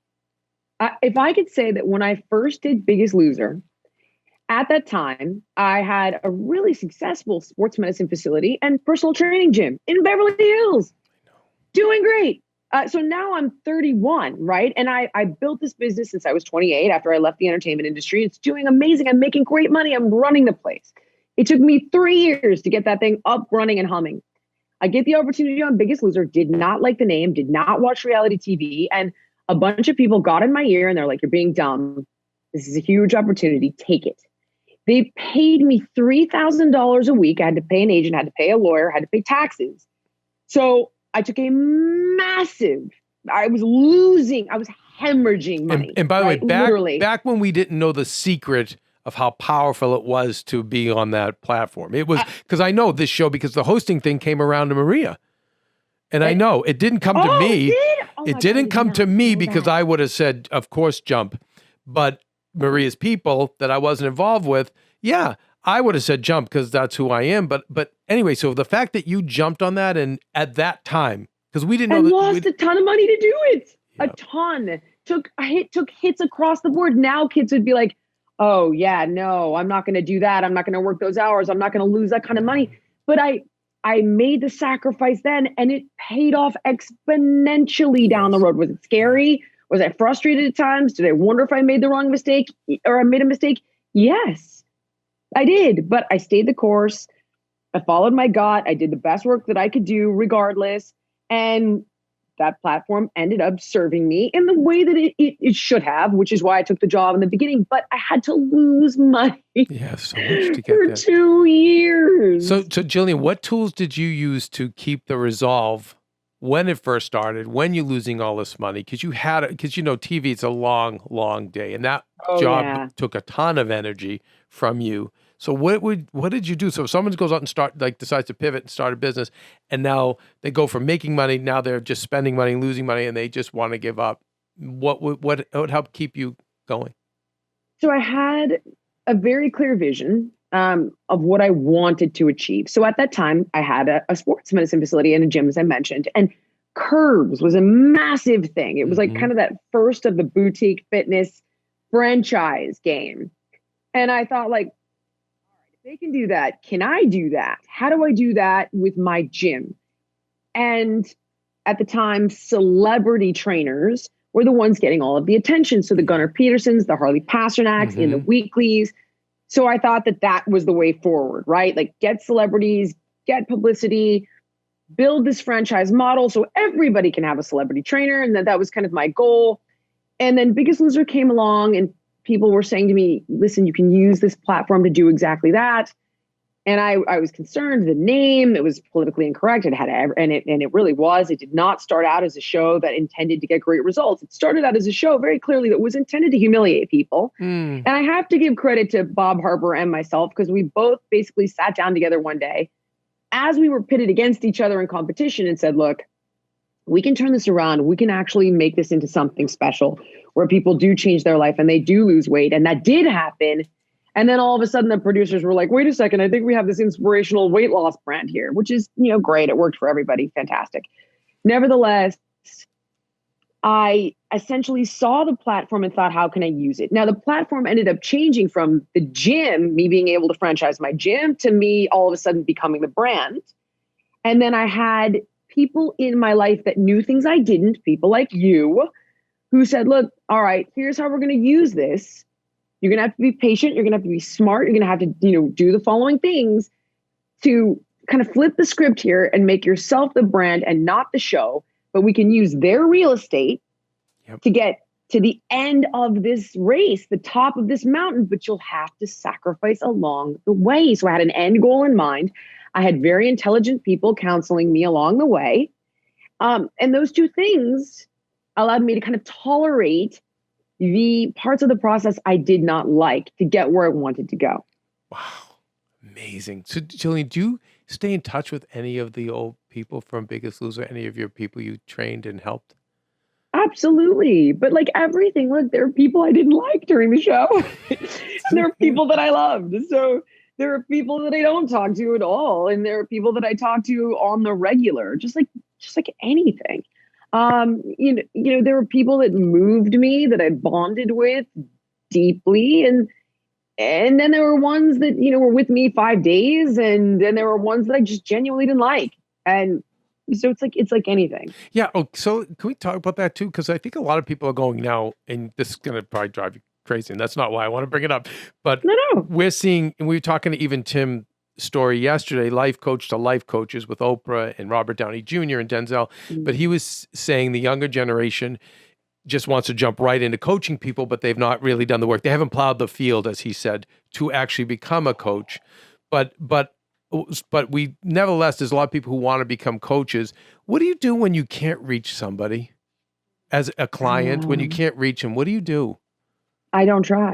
If I could say that when I first did Biggest Loser, at that time, I had a really successful sports medicine facility and personal training gym in Beverly Hills. Doing great. So now I'm 31, right? And I built this business since I was 28 after I left the entertainment industry. It's doing amazing. I'm making great money. I'm running the place. It took me 3 years to get that thing up, running, and humming. I get the opportunity on Biggest Loser, did not like the name, did not watch reality TV. And a bunch of people got in my ear and they're like, you're being dumb. This is a huge opportunity. Take it. They paid me $3,000 a week. I had to pay an agent, had to pay a lawyer, had to pay taxes. So I took a massive, I was hemorrhaging money. And by the way, back when we didn't know the secret of how powerful it was to be on that platform. It was, because I know this show, because the hosting thing came around to Maria. And I know it didn't come to Oh, it me. did? Oh my It God, I didn't did come to not me know because that. I would have said, of course, jump. But Maria's people that I wasn't involved with, yeah, I would have said jump because that's who I am. But anyway, so the fact that you jumped on that and at that time, because we didn't know And that lost a ton of money to do it. A Yeah. ton. Took hits across the board. Now kids would be like, oh yeah, no, I'm not gonna do that. I'm not gonna work those hours. I'm not gonna lose that kind of money. But I made the sacrifice then and it paid off exponentially down the road. Was it scary? Was I frustrated at times? Did I wonder if I made the wrong mistake or I made a mistake? Yes, I did. But I stayed the course. I followed my gut. I did the best work that I could do regardless. And that platform ended up serving me in the way that it should have, which is why I took the job in the beginning. But I had to lose money Yeah, so much to get for there. 2 years. So Jillian, what tools did you use to keep the resolve when it first started, when you're losing all this money? Because TV, it's a long, long day. And that job took a ton of energy from you. So what did you do? So if someone goes out and decides to pivot and start a business, and now they go from making money, now they're just spending money, losing money, and they just want to give up. What would help keep you going? So I had a very clear vision of what I wanted to achieve. So at that time, I had a sports medicine facility and a gym, as I mentioned, and Curves was a massive thing. It was like kind of that first of the boutique fitness franchise game. And I thought like, they can do that. Can I do that? How do I do that with my gym? And at the time, celebrity trainers were the ones getting all of the attention. So the Gunnar Petersons, the Harley Pasternaks in the weeklies. So I thought that was the way forward, right? Like get celebrities, get publicity, build this franchise model so everybody can have a celebrity trainer. And that was kind of my goal. And then Biggest Loser came along and people were saying to me, listen, you can use this platform to do exactly that. And I was concerned, the name, it was politically incorrect. It really was. It did not start out as a show that intended to get great results. It started out as a show very clearly that was intended to humiliate people. And I have to give credit to Bob Harper and myself because we both basically sat down together one day as we were pitted against each other in competition and said, look, we can turn this around. We can actually make this into something special where people do change their life and they do lose weight. And that did happen. And then all of a sudden the producers were like, wait a second, I think we have this inspirational weight loss brand here, which is, great. It worked for everybody. Fantastic. Nevertheless, I essentially saw the platform and thought, how can I use it? Now, the platform ended up changing from the gym, me being able to franchise my gym, to me all of a sudden becoming the brand. And then I had people in my life that knew things I didn't, people like you, who said, look, all right, here's how we're going to use this. You're going to have to be patient. You're going to have to be smart. You're going to have to, do the following things to kind of flip the script here and make yourself the brand and not the show. But we can use their real estate to get to the end of this race, the top of this mountain, but you'll have to sacrifice along the way. So I had an end goal in mind. I had very intelligent people counseling me along the way. And those two things allowed me to kind of tolerate the parts of the process I did not like to get where I wanted to go. Wow. Amazing. So Jillian, do you stay in touch with any of the old people from Biggest Loser, any of your people you trained and helped? Absolutely. But like everything, look, there are people I didn't like during the show. There are people that I loved. So there are people that I don't talk to at all. And there are people that I talk to on the regular, just like anything. There were people that moved me, that I bonded with deeply. And then there were ones that, were with me 5 days. And then there were ones that I just genuinely didn't like. And so it's like anything. Yeah. Oh, so can we talk about that too? Because I think a lot of people are going now, and this is going to probably drive you crazy. And that's not why I want to bring it up. But No. We're seeing, and we were talking to even Tim Story yesterday, life coach to life coaches with Oprah and Robert Downey Jr. and Denzel. But he was saying the younger generation just wants to jump right into coaching people, but they've not really done the work. They haven't plowed the field, as he said, to actually become a coach. But we, nevertheless, there's a lot of people who want to become coaches. What do you do when you can't reach somebody as a client? When you can't reach them, what do you do? I don't try.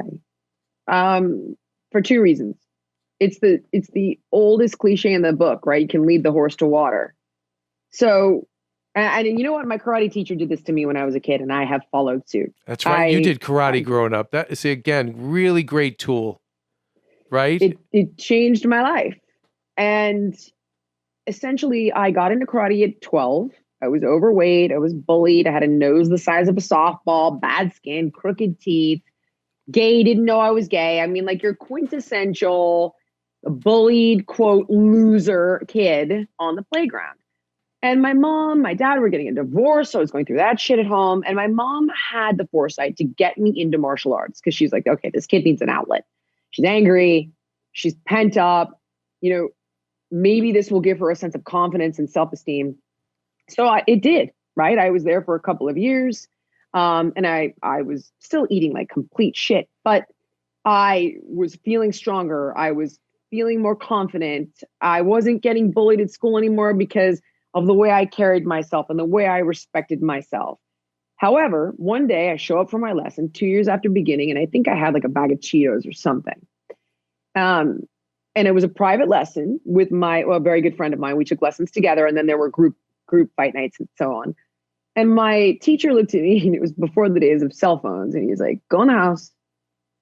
For two reasons. It's the oldest cliche in the book, right? You can lead the horse to water. So And you know what? My karate teacher did this to me when I was a kid, and I have followed suit. That's right. You did karate growing up. That is, again, really great tool, right? It changed my life. And essentially, I got into karate at 12. I was overweight. I was bullied. I had a nose the size of a softball, bad skin, crooked teeth, gay, didn't know I was gay. I mean, like your quintessential bullied, quote, loser kid on the playground. And my mom, my dad were getting a divorce. So I was going through that shit at home. And my mom had the foresight to get me into martial arts because she's like, okay, this kid needs an outlet. She's angry. She's pent up. You know, maybe this will give her a sense of confidence and self-esteem. So it did, right? I was there for a couple of years. And I was still eating like complete shit, but I was feeling stronger. I was feeling more confident. I wasn't getting bullied at school anymore because of the way I carried myself and the way I respected myself. However, one day I show up for my lesson 2 years after beginning, and I think I had like a bag of Cheetos or something. And it was a private lesson with a very good friend of mine. We took lessons together, and then there were group fight nights and so on. And my teacher looked at me, and it was before the days of cell phones, and he's like, go in the house,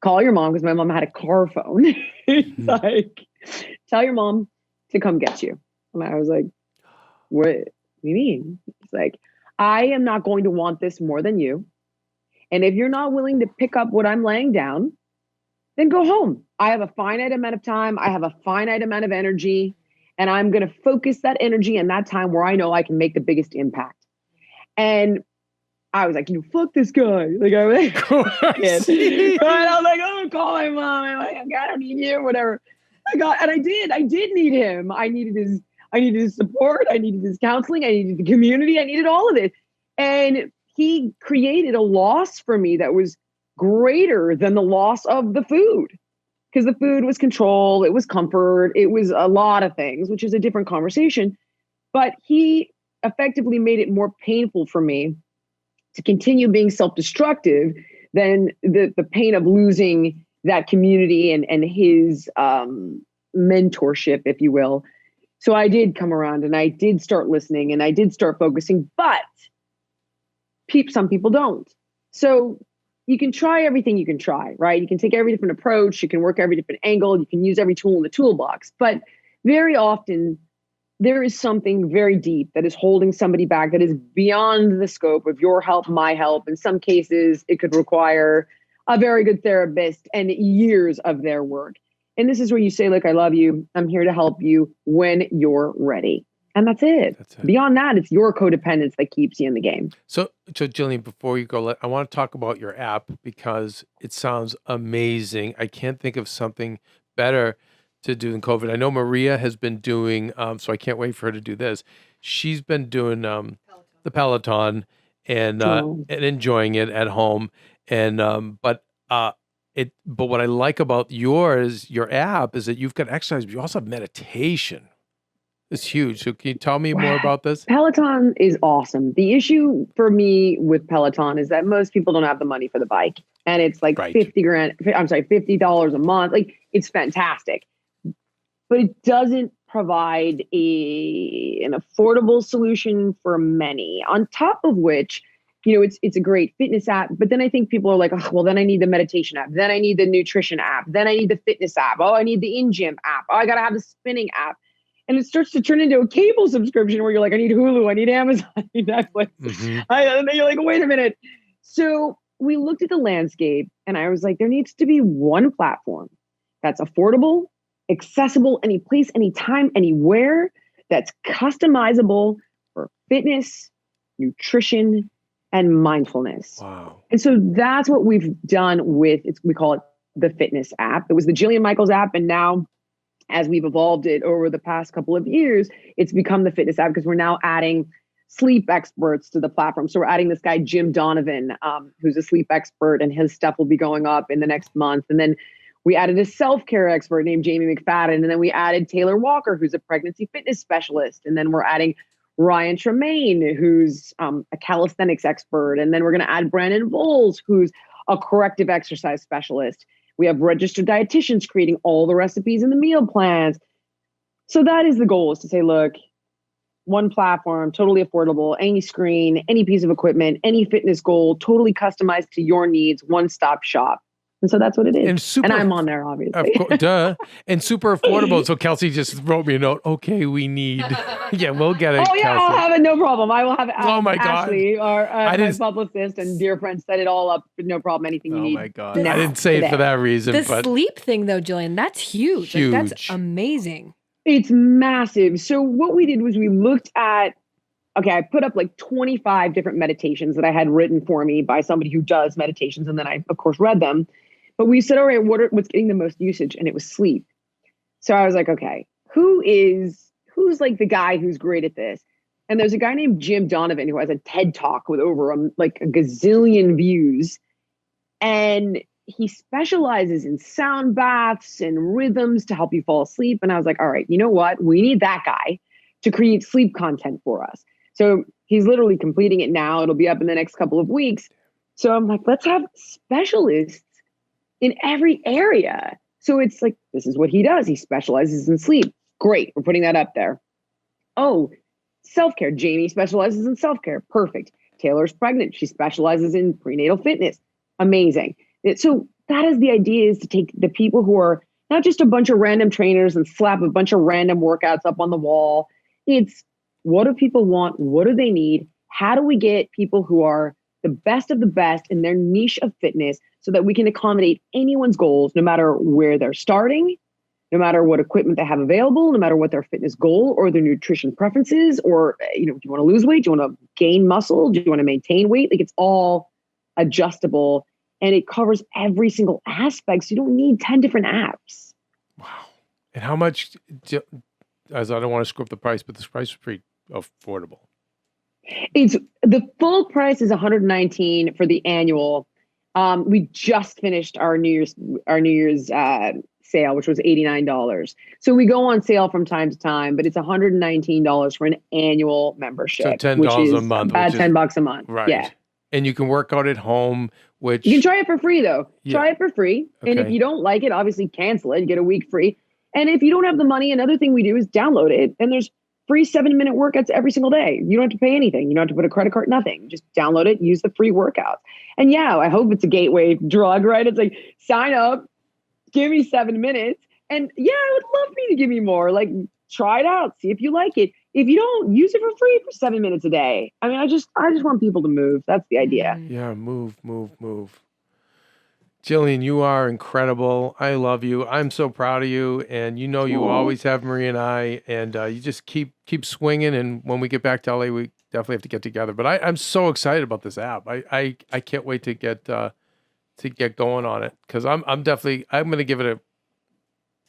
call your mom, because my mom had a car phone. He's like, tell your mom to come get you. And I was like, what do you mean? It's like, I am not going to want this more than you. And if you're not willing to pick up what I'm laying down, then go home. I have a finite amount of time. I have a finite amount of energy. And I'm going to focus that energy and that time where I know I can make the biggest impact. And I was like, fuck this guy. Like, I was like, I was like, oh, call my mom. I'm like, I don't need you, whatever. And I did need him. I needed his support. I needed his counseling. I needed the community. I needed all of it. And he created a loss for me that was greater than the loss of the food. Because the food was control, it was comfort, it was a lot of things, which is a different conversation. But he effectively made it more painful for me to continue being self-destructive than the pain of losing that community and his mentorship, if you will. So I did come around and I did start listening and I did start focusing, but some people don't. So you can try everything you can try, right? You can take every different approach. You can work every different angle. You can use every tool in the toolbox. But very often there is something very deep that is holding somebody back that is beyond the scope of your help, my help. In some cases, it could require a very good therapist and years of their work. And this is where you say, look, I love you. I'm here to help you when you're ready. And that's it. Beyond that, it's your codependence that keeps you in the game. So Jillian, before you go, I want to talk about your app because it sounds amazing. I can't think of something better to do than COVID. I know Maria has been doing, so I can't wait for her to do this. She's been doing the Peloton and enjoying it at home. And but what I like about your app is that you've got exercise, but you also have meditation. It's huge. So can you tell me more about this? Peloton is awesome. The issue for me with Peloton is that most people don't have the money for the bike. And it's like $50 a month. Like, it's fantastic. But it doesn't provide an affordable solution for many. On top of which, it's a great fitness app. But then I think people are like, oh, well, then I need the meditation app. Then I need the nutrition app. Then I need the fitness app. Oh, I need the in-gym app. Oh, I got to have the spinning app. And it starts to turn into a cable subscription where you're like, I need Hulu, I need Amazon, I need Netflix. Mm-hmm. And then you're like, wait a minute. So we looked at the landscape and I was like, there needs to be one platform that's affordable, accessible, any place, anytime, anywhere, that's customizable for fitness, nutrition, and mindfulness. Wow. And so that's what we've done we call it the fitness app. It was the Jillian Michaels app. And now, as we've evolved it over the past couple of years, it's become the fitness app because we're now adding sleep experts to the platform. So we're adding this guy, Jim Donovan, who's a sleep expert, and his stuff will be going up in the next month. And then we added a self-care expert named Jamie McFadden. And then we added Taylor Walker, who's a pregnancy fitness specialist. And then we're adding Ryan Tremaine, who's a calisthenics expert. And then we're going to add Brandon Bowles, who's a corrective exercise specialist. We have registered dietitians creating all the recipes and the meal plans. So that is the goal, is to say, look, one platform, totally affordable, any screen, any piece of equipment, any fitness goal, totally customized to your needs, one-stop shop. And so that's what it is. And I'm on there, obviously. Duh. And super affordable. So Kelsey just wrote me a note. Okay, we need. Yeah, we'll get it. Oh, yeah, Kelsey. I'll have it. No problem. I will have it. Oh, my God. Ashley, my publicist and dear friend, set it all up. No problem. Anything you need. Oh, my God. I didn't say it for that reason. The but sleep thing, though, Jillian, that's huge. Huge. Like, that's amazing. It's massive. So what we did was we looked at, I put up like 25 different meditations that I had written for me by somebody who does meditations. And then I, of course, read them. But we said, all right, what's getting the most usage? And it was sleep. So I was like, okay, who's like the guy who's great at this? And there's a guy named Jim Donovan who has a TED Talk with over a gazillion views. And he specializes in sound baths and rhythms to help you fall asleep. And I was like, all right, you know what? We need that guy to create sleep content for us. So he's literally completing it now. It'll be up in the next couple of weeks. So I'm like, let's have specialists in every area. So it's like, this is what he does. He specializes in sleep. Great. We're putting that up there. Oh, self-care. Jamie specializes in self-care. Perfect. Taylor's pregnant. She specializes in prenatal fitness. Amazing. So that is the idea, is to take the people who are not just a bunch of random trainers and slap a bunch of random workouts up on the wall. It's, what do people want? What do they need? How do we get people who are the best of the best in their niche of fitness so that we can accommodate anyone's goals, no matter where they're starting, no matter what equipment they have available, no matter what their fitness goal or their nutrition preferences, or, do you want to lose weight? Do you want to gain muscle? Do you want to maintain weight? Like, it's all adjustable and it covers every single aspect. So you don't need 10 different apps. Wow. And how much, as I don't want to screw up the price, but this price is pretty affordable. It's the full price is $119 for the annual. We just finished our New Year's sale, which was $89. So we go on sale from time to time, but it's $119 for an annual membership. So $10 a month. About $10 a month. Right. Yeah. And you can work out at home, which you can try it for free though. Yeah. Try it for free. Okay. And if you don't like it, obviously cancel it. You get a week free. And if you don't have the money, another thing we do is download it. And there's free 7-minute workouts every single day. You don't have to pay anything. You don't have to put a credit card, nothing. Just download it, use the free workouts. And yeah, I hope it's a gateway drug, right? It's like, sign up, give me 7 minutes. And yeah, I would love for you to give me more. Like, try it out, see if you like it. If you don't, use it for free for 7 minutes a day. I mean, I just want people to move. That's the idea. Yeah, move. Jillian, you are incredible. I love you. I'm so proud of you. And you always have Marie and I, and you just keep swinging. And when we get back to LA, we definitely have to get together. But I'm so excited about this app. I can't wait to get going on it, because I'm going to give it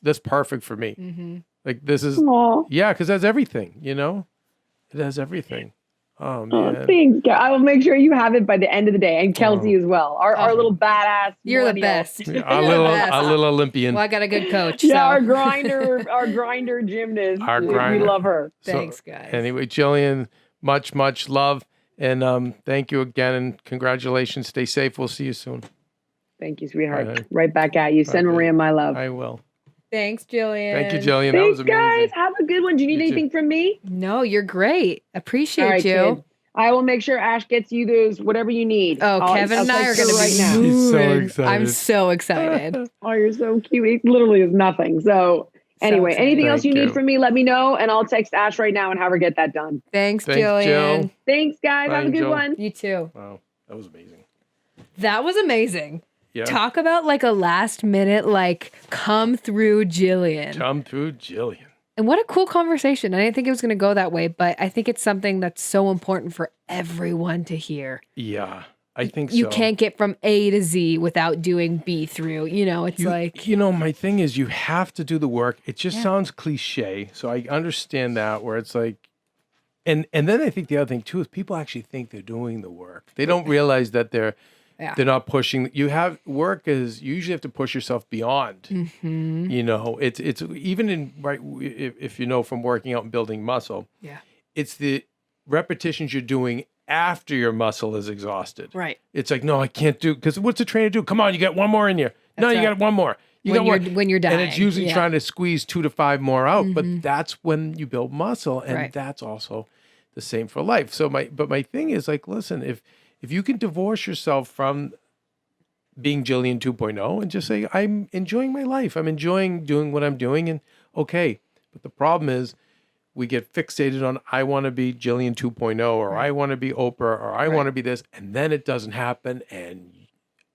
that's perfect for me. Mm-hmm. Like, this is, yeah, because it has everything, it has everything. Oh, man. Oh, thanks. I will make sure you have it by the end of the day, and Kelsey as well. Our little badass. You're the best. Yeah, our little Olympian. Well, I got a good coach. Yeah, so. our grinder gymnast. We love her. Thanks, guys. Anyway, Jillian, much love, and thank you again, and congratulations. Stay safe. We'll see you soon. Thank you, sweetheart. Right back at you. Send Maria my love. I will. Thanks, Jillian. Thank you, Jillian. Thanks, that was amazing. guys. Have a good one. Do you need anything from me? No, you're great. Appreciate right, you. Kid. I will make sure Ash gets you those, whatever you need. Oh, Kevin and I are going to right be now. He's so moving. excited. I'm so excited. Oh, you're so cute. It literally is nothing. So anyway, anything else you need from me, let me know, and I'll text Ash right now and have her get that done. Thanks Jillian. Jill. Thanks, guys. Bye, have a good Jill. one. You too. Wow, that was amazing. That was amazing. Yeah. Talk about like a last minute, come through Jillian. Come through Jillian. And what a cool conversation. I didn't think it was going to go that way, but I think it's something that's so important for everyone to hear. Yeah, I think you so. can't get from A to Z without doing B through. It's my thing is, you have to do the work. It just sounds cliche. So I understand that, where it's like, and then I think the other thing too is people actually think they're doing the work. They don't realize that they're not pushing. You have work is you usually have to push yourself beyond. Mm-hmm. It's even in if from working out and building muscle. Yeah, it's the repetitions you're doing after your muscle is exhausted. Right. It's like, no, I can't do, because what's the trainer do? Come on, you got one more in you. No, you got one more. You when got you're when you're dying. And it's usually Yeah. trying to squeeze 2 to 5 more out, but that's when you build muscle, and Right. that's also the same for life. So my thing is like, listen, if you can divorce yourself from being Jillian 2.0 and just say, I'm enjoying my life, I'm enjoying doing what I'm doing, and okay. But the problem is we get fixated on, I want to be Jillian 2.0, or I want to be Oprah, or I want to be this, and then it doesn't happen, and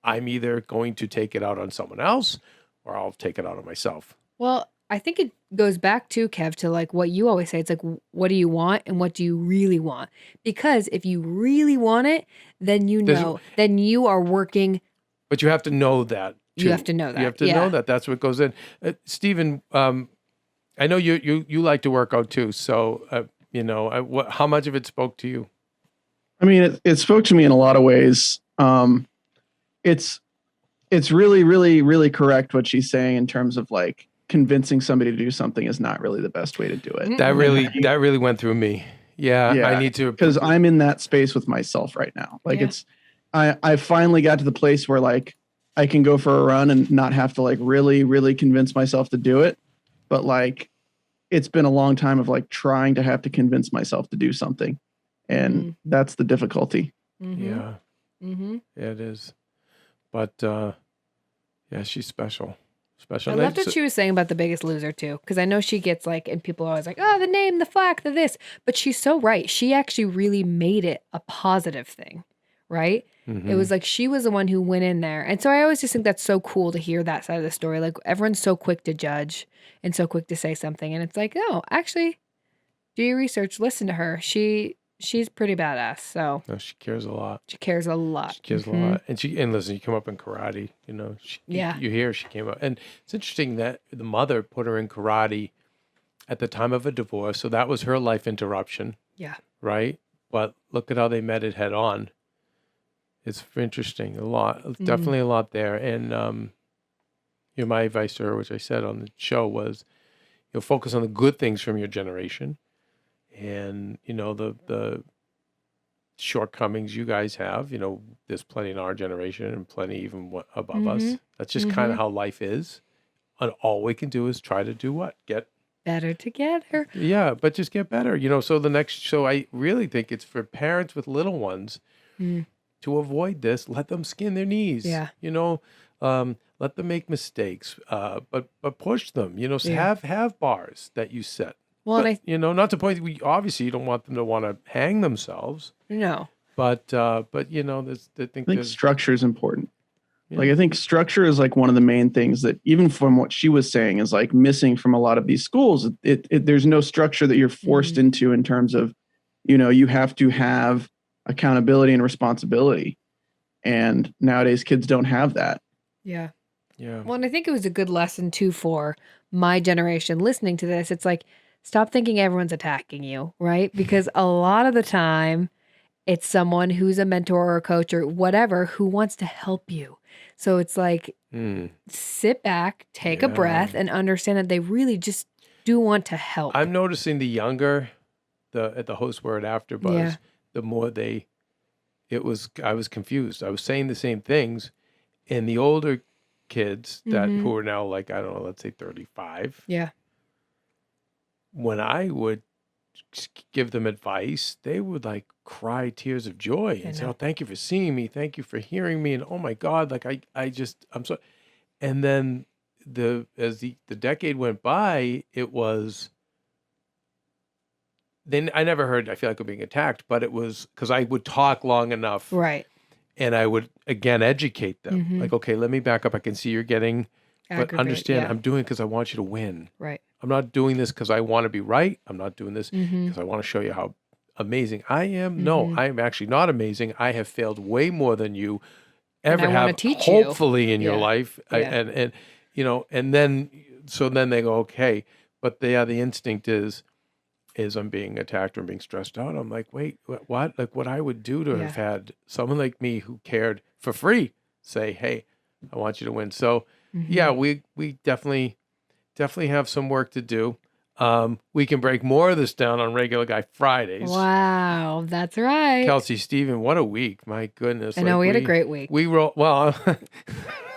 I'm either going to take it out on someone else or I'll take it out on myself. Well, I think it goes back to, Kev, to like what you always say. It's like, what do you want and what do you really want? Because if you really want it, then then you are working. But you have to know that too. You have to know that. You have to know that. That's what goes in. Stephen, I know you like to work out too. So, how much of it spoke to you? I mean, it spoke to me in a lot of ways. It's really, really, really correct what she's saying in terms of like convincing somebody to do something is not really the best way to do it. That really went through me. Yeah. I need to, because I'm in that space with myself right now. Like I finally got to the place where like I can go for a run and not have to like really, really convince myself to do it. But like, it's been a long time of like trying to have to convince myself to do something. And that's the difficulty. Yeah. Yeah, it is. But she's special. I loved what she was saying about The Biggest Loser too, because I know she gets like, and people are always like, oh, the name, the flack, the this, but she's so right. She actually really made it a positive thing, right? It was like she was the one who went in there, and so I always just think that's so cool to hear that side of the story. Like everyone's so quick to judge and so quick to say something, and it's like, oh, actually, do your research, listen to her. She's pretty badass. So no, she cares a lot. She cares a lot. She cares a lot. And listen, you come up in karate, you hear she came up. And it's interesting that the mother put her in karate at the time of a divorce. So that was her life interruption. Yeah. Right? But look at how they met it head on. It's interesting. A lot. Definitely a lot there. And my advice to her, which I said on the show, was focus on the good things from your generation. And, the shortcomings you guys have, there's plenty in our generation and plenty even above us. That's just kind of how life is. And all we can do is try to do what? Get better together. Yeah, but just get better. So I really think it's for parents with little ones to avoid this. Let them skin their knees. Yeah. Let them make mistakes. But push them. Have bars that you set. Well, but, not to the point that obviously you don't want them to want to hang themselves. No. But I think structure is important. Yeah. Like I think structure is like one of the main things that, even from what she was saying, is like missing from a lot of these schools. There's no structure that you're forced into in terms of, you have to have accountability and responsibility. And nowadays kids don't have that. Yeah. Yeah. Well, and I think it was a good lesson too for my generation listening to this. It's like, stop thinking everyone's attacking you, right? Because a lot of the time it's someone who's a mentor or a coach or whatever who wants to help you. So it's like, sit back, take a breath, and understand that they really just do want to help. I'm noticing the younger, at the host word after buzz, the more I was confused. I was saying the same things, and the older kids who are now like, I don't know, let's say 35. Yeah. When I would give them advice, they would like cry tears of joy and say, "Oh, thank you for seeing me. Thank you for hearing me." And oh my God, like I'm so. And then as the decade went by, it was. Then I never heard, I feel like I'm being attacked, but it was because I would talk long enough. Right. And I would again educate them. Like, okay, let me back up. I can see you're getting, but understand I'm doing it because I want you to win. Right. I'm not doing this because I want to be right. I'm not doing this because I want to show you how amazing I am. No, I am actually not amazing. I have failed way more than you ever have, hopefully, in your life. And then they go, okay, but the instinct is I'm being attacked or being stressed out. I'm like, wait, what? Like what I would do to have had someone like me who cared for free say, hey, I want you to win. So we definitely have some work to do. We can break more of this down on Regular Guy Fridays. Wow, that's right. Kelsey, Steven, what a week. My goodness. I know, we had a great week. We roll, well,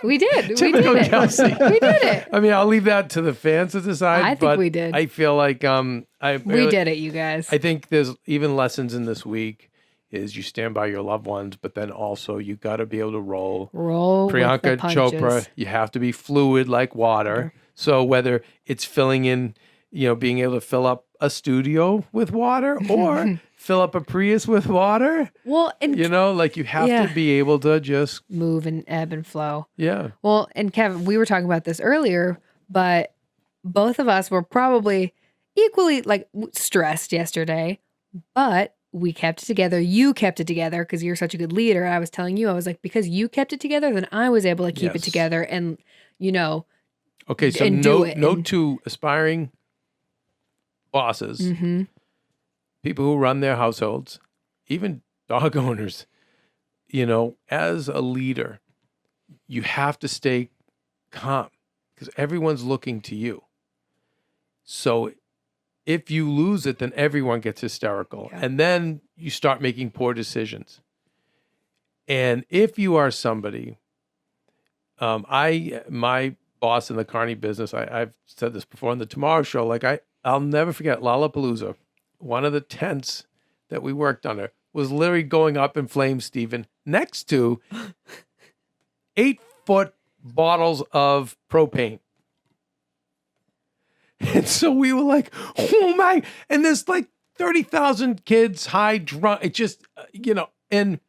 we did. typical We did it. Kelsey. We did it. I mean, I'll leave that to the fans to decide. I think but we did. I feel like we did it, you guys. I think there's even lessons in this week is you stand by your loved ones, but then also you got to be able to roll. Priyanka with the Chopra, you have to be fluid like water. So whether it's filling in, being able to fill up a studio with water or fill up a Prius with water. Well, and you have to be able to just move and ebb and flow. Yeah. Well, and Kevin, we were talking about this earlier, but both of us were probably equally stressed yesterday, but we kept it together. You kept it together because you're such a good leader. I was telling you, I was like, because you kept it together, then I was able to keep it together and, Okay, so note to aspiring bosses, people who run their households, even dog owners, as a leader, you have to stay calm because everyone's looking to you. So if you lose it, then everyone gets hysterical. Yeah. And then you start making poor decisions. And if you are somebody, my boss in the carny business, I've said this before on the Tomorrow Show, I'll never forget Lollapalooza. One of the tents that we worked under was literally going up in flames, Stephen, next to 8-foot bottles of propane. And so we were like, oh my, and there's 30,000 kids, high drunk. It just, and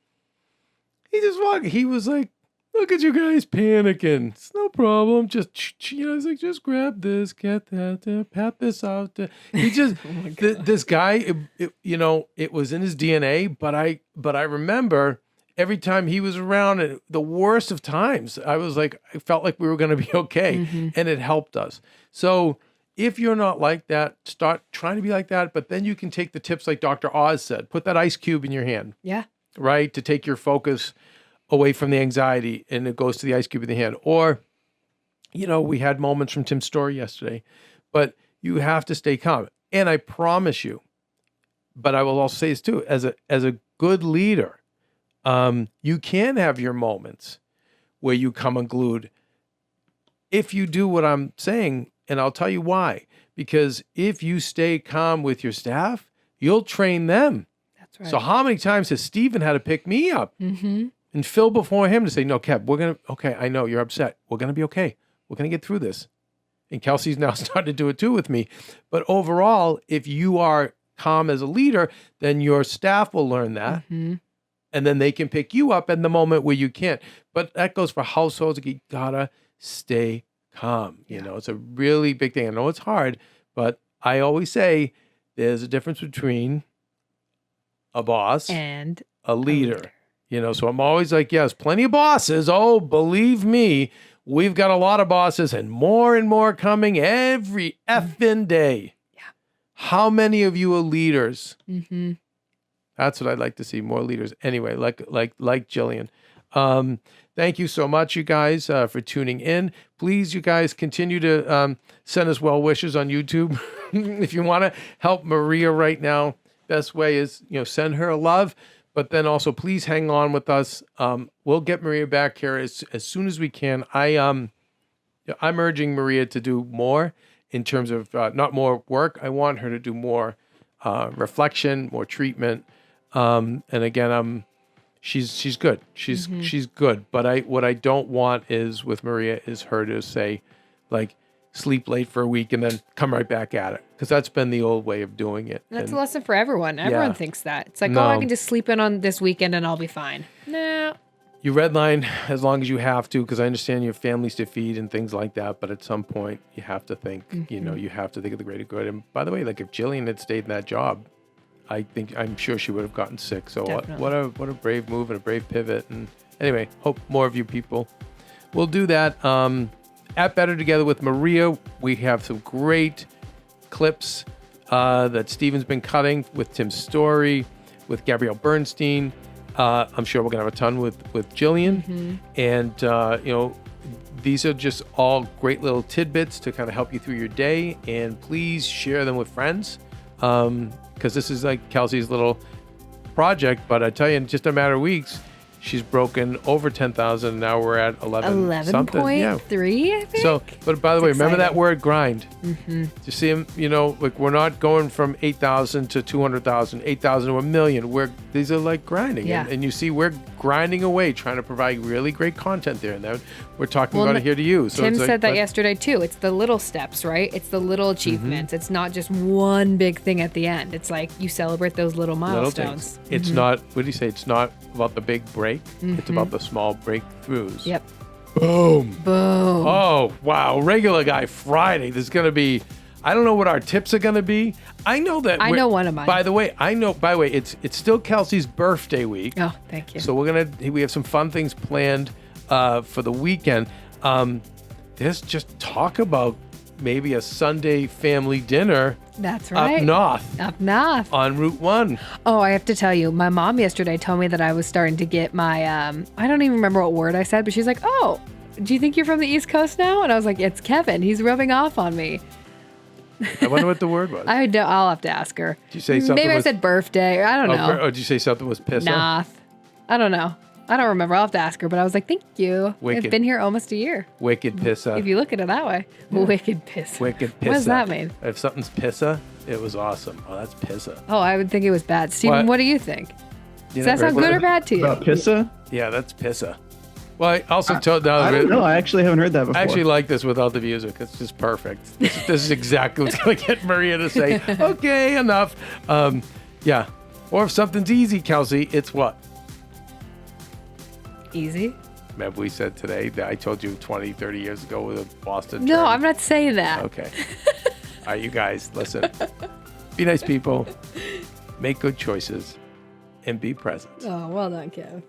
he just walked, he was like, look at you guys panicking. It's no problem. Just, he's like, just grab this, get that, pat this out. He just, this guy, it was in his DNA, but I remember every time he was around at the worst of times, I felt like we were going to be okay. And it helped us. So if you're not like that, start trying to be like that. But then you can take the tips like Dr. Oz said. Put that ice cube in your hand. Yeah. Right? To take your focus away from the anxiety, and it goes to the ice cube in the hand. Or, we had moments from Tim's story yesterday. But you have to stay calm. And I promise you, but I will also say this too, as a good leader, you can have your moments where you come unglued if you do what I'm saying. And I'll tell you why. Because if you stay calm with your staff, you'll train them. That's right. So how many times has Stephen had to pick me up and Phil before him to say, no, Kev, okay, I know you're upset. We're going to be okay. We're going to get through this. And Kelsey's now starting to do it too with me. But overall, if you are calm as a leader, then your staff will learn that. And then they can pick you up in the moment where you can't. But that goes for households. You gotta stay calm. It's a really big thing. I know it's hard, but I always say there's a difference between a boss and a leader. So I'm always like, yes, plenty of bosses. Oh, believe me, we've got a lot of bosses and more coming every effing day. Yeah. How many of you are leaders? That's what I'd like to see, more leaders. Anyway, like Jillian. Thank you so much, you guys, for tuning in. Please, you guys, continue to send us well wishes on YouTube. If you want to help Maria right now, best way is, send her a love. But then also, please hang on with us. We'll get Maria back here as soon as we can. I'm urging Maria to do more in terms of not more work. I want her to do more reflection, more treatment. And again, she's good. She's good. But what I don't want is with Maria is her to say, sleep late for a week and then come right back at it. Because that's been the old way of doing it. That's a lesson for everyone. Everyone thinks that. It's like, I can just sleep in on this weekend and I'll be fine. No. You redline as long as you have to, because I understand you have families to feed and things like that. But at some point, you have to think, you have to think of the greater good. And by the way, if Jillian had stayed in that job, I'm sure she would have gotten sick. So what a brave move and a brave pivot. And anyway, hope more of you people will do that. At Better Together with Maria, we have some great clips that Steven's been cutting with Tim's story, with Gabrielle Bernstein. I'm sure we're gonna have a ton with Jillian, and these are just all great little tidbits to kind of help you through your day. And please share them with friends, because this is like Kelsey's little project. But I tell you, in just a matter of weeks, she's broken over 10,000. Now we're at 11.3, yeah. I think. So, but by the way, remember that word grind. You see him, like we're not going from 8,000 to 200,000, 8,000 to a million. These are like grinding. Yeah. And you see, we're grinding away, trying to provide really great content there. And then we're talking about it here to you. So Tim said that yesterday too. It's the little steps, right? It's the little achievements. It's not just one big thing at the end. It's like you celebrate those little milestones. It's not, what do you say? It's not about the big break. It's about the small breakthroughs. Yep. Boom. Boom. Oh, wow. Regular Guy Friday. There's going to be, I don't know what our tips are going to be. I know one of mine. By the way, it's still Kelsey's birthday week. Oh, thank you. So we have some fun things planned for the weekend. There's just talk about maybe a Sunday family dinner. That's right. Up north. On Route 1. Oh, I have to tell you, my mom yesterday told me that I was starting to get my, I don't even remember what word I said, but she's like, oh, do you think you're from the East Coast now? And I was like, it's Kevin. He's rubbing off on me. I wonder what the word was. I'll have to ask her. Did you say something? Maybe I said birthday. I don't know. Or did you say something was pissa? North. I don't know. I don't remember. I'll have to ask her, but I was like, thank you. Wicked. I've been here almost a year. Wicked pissa. If you look at it that way. Yeah. Wicked pissa. Wicked pissa. What does that mean? If something's pissa, it was awesome. Oh, that's pissa. Oh, I would think it was bad. Steven, what do you think? Does that sound good or bad to you? About pissa? Yeah, that's pissa. Well, I also told... I don't know. I actually haven't heard that before. I actually like this without the music. It's just perfect. This is exactly what's going to get Maria to say, okay, enough. Yeah. Or if something's easy, Kelsey, it's what? Easy. Remember we said today that I told you 20, 30 years ago with a Boston No, term? I'm not saying that. Okay. All right, you guys, listen. Be nice people. Make good choices. And be present. Oh, well done, Kev.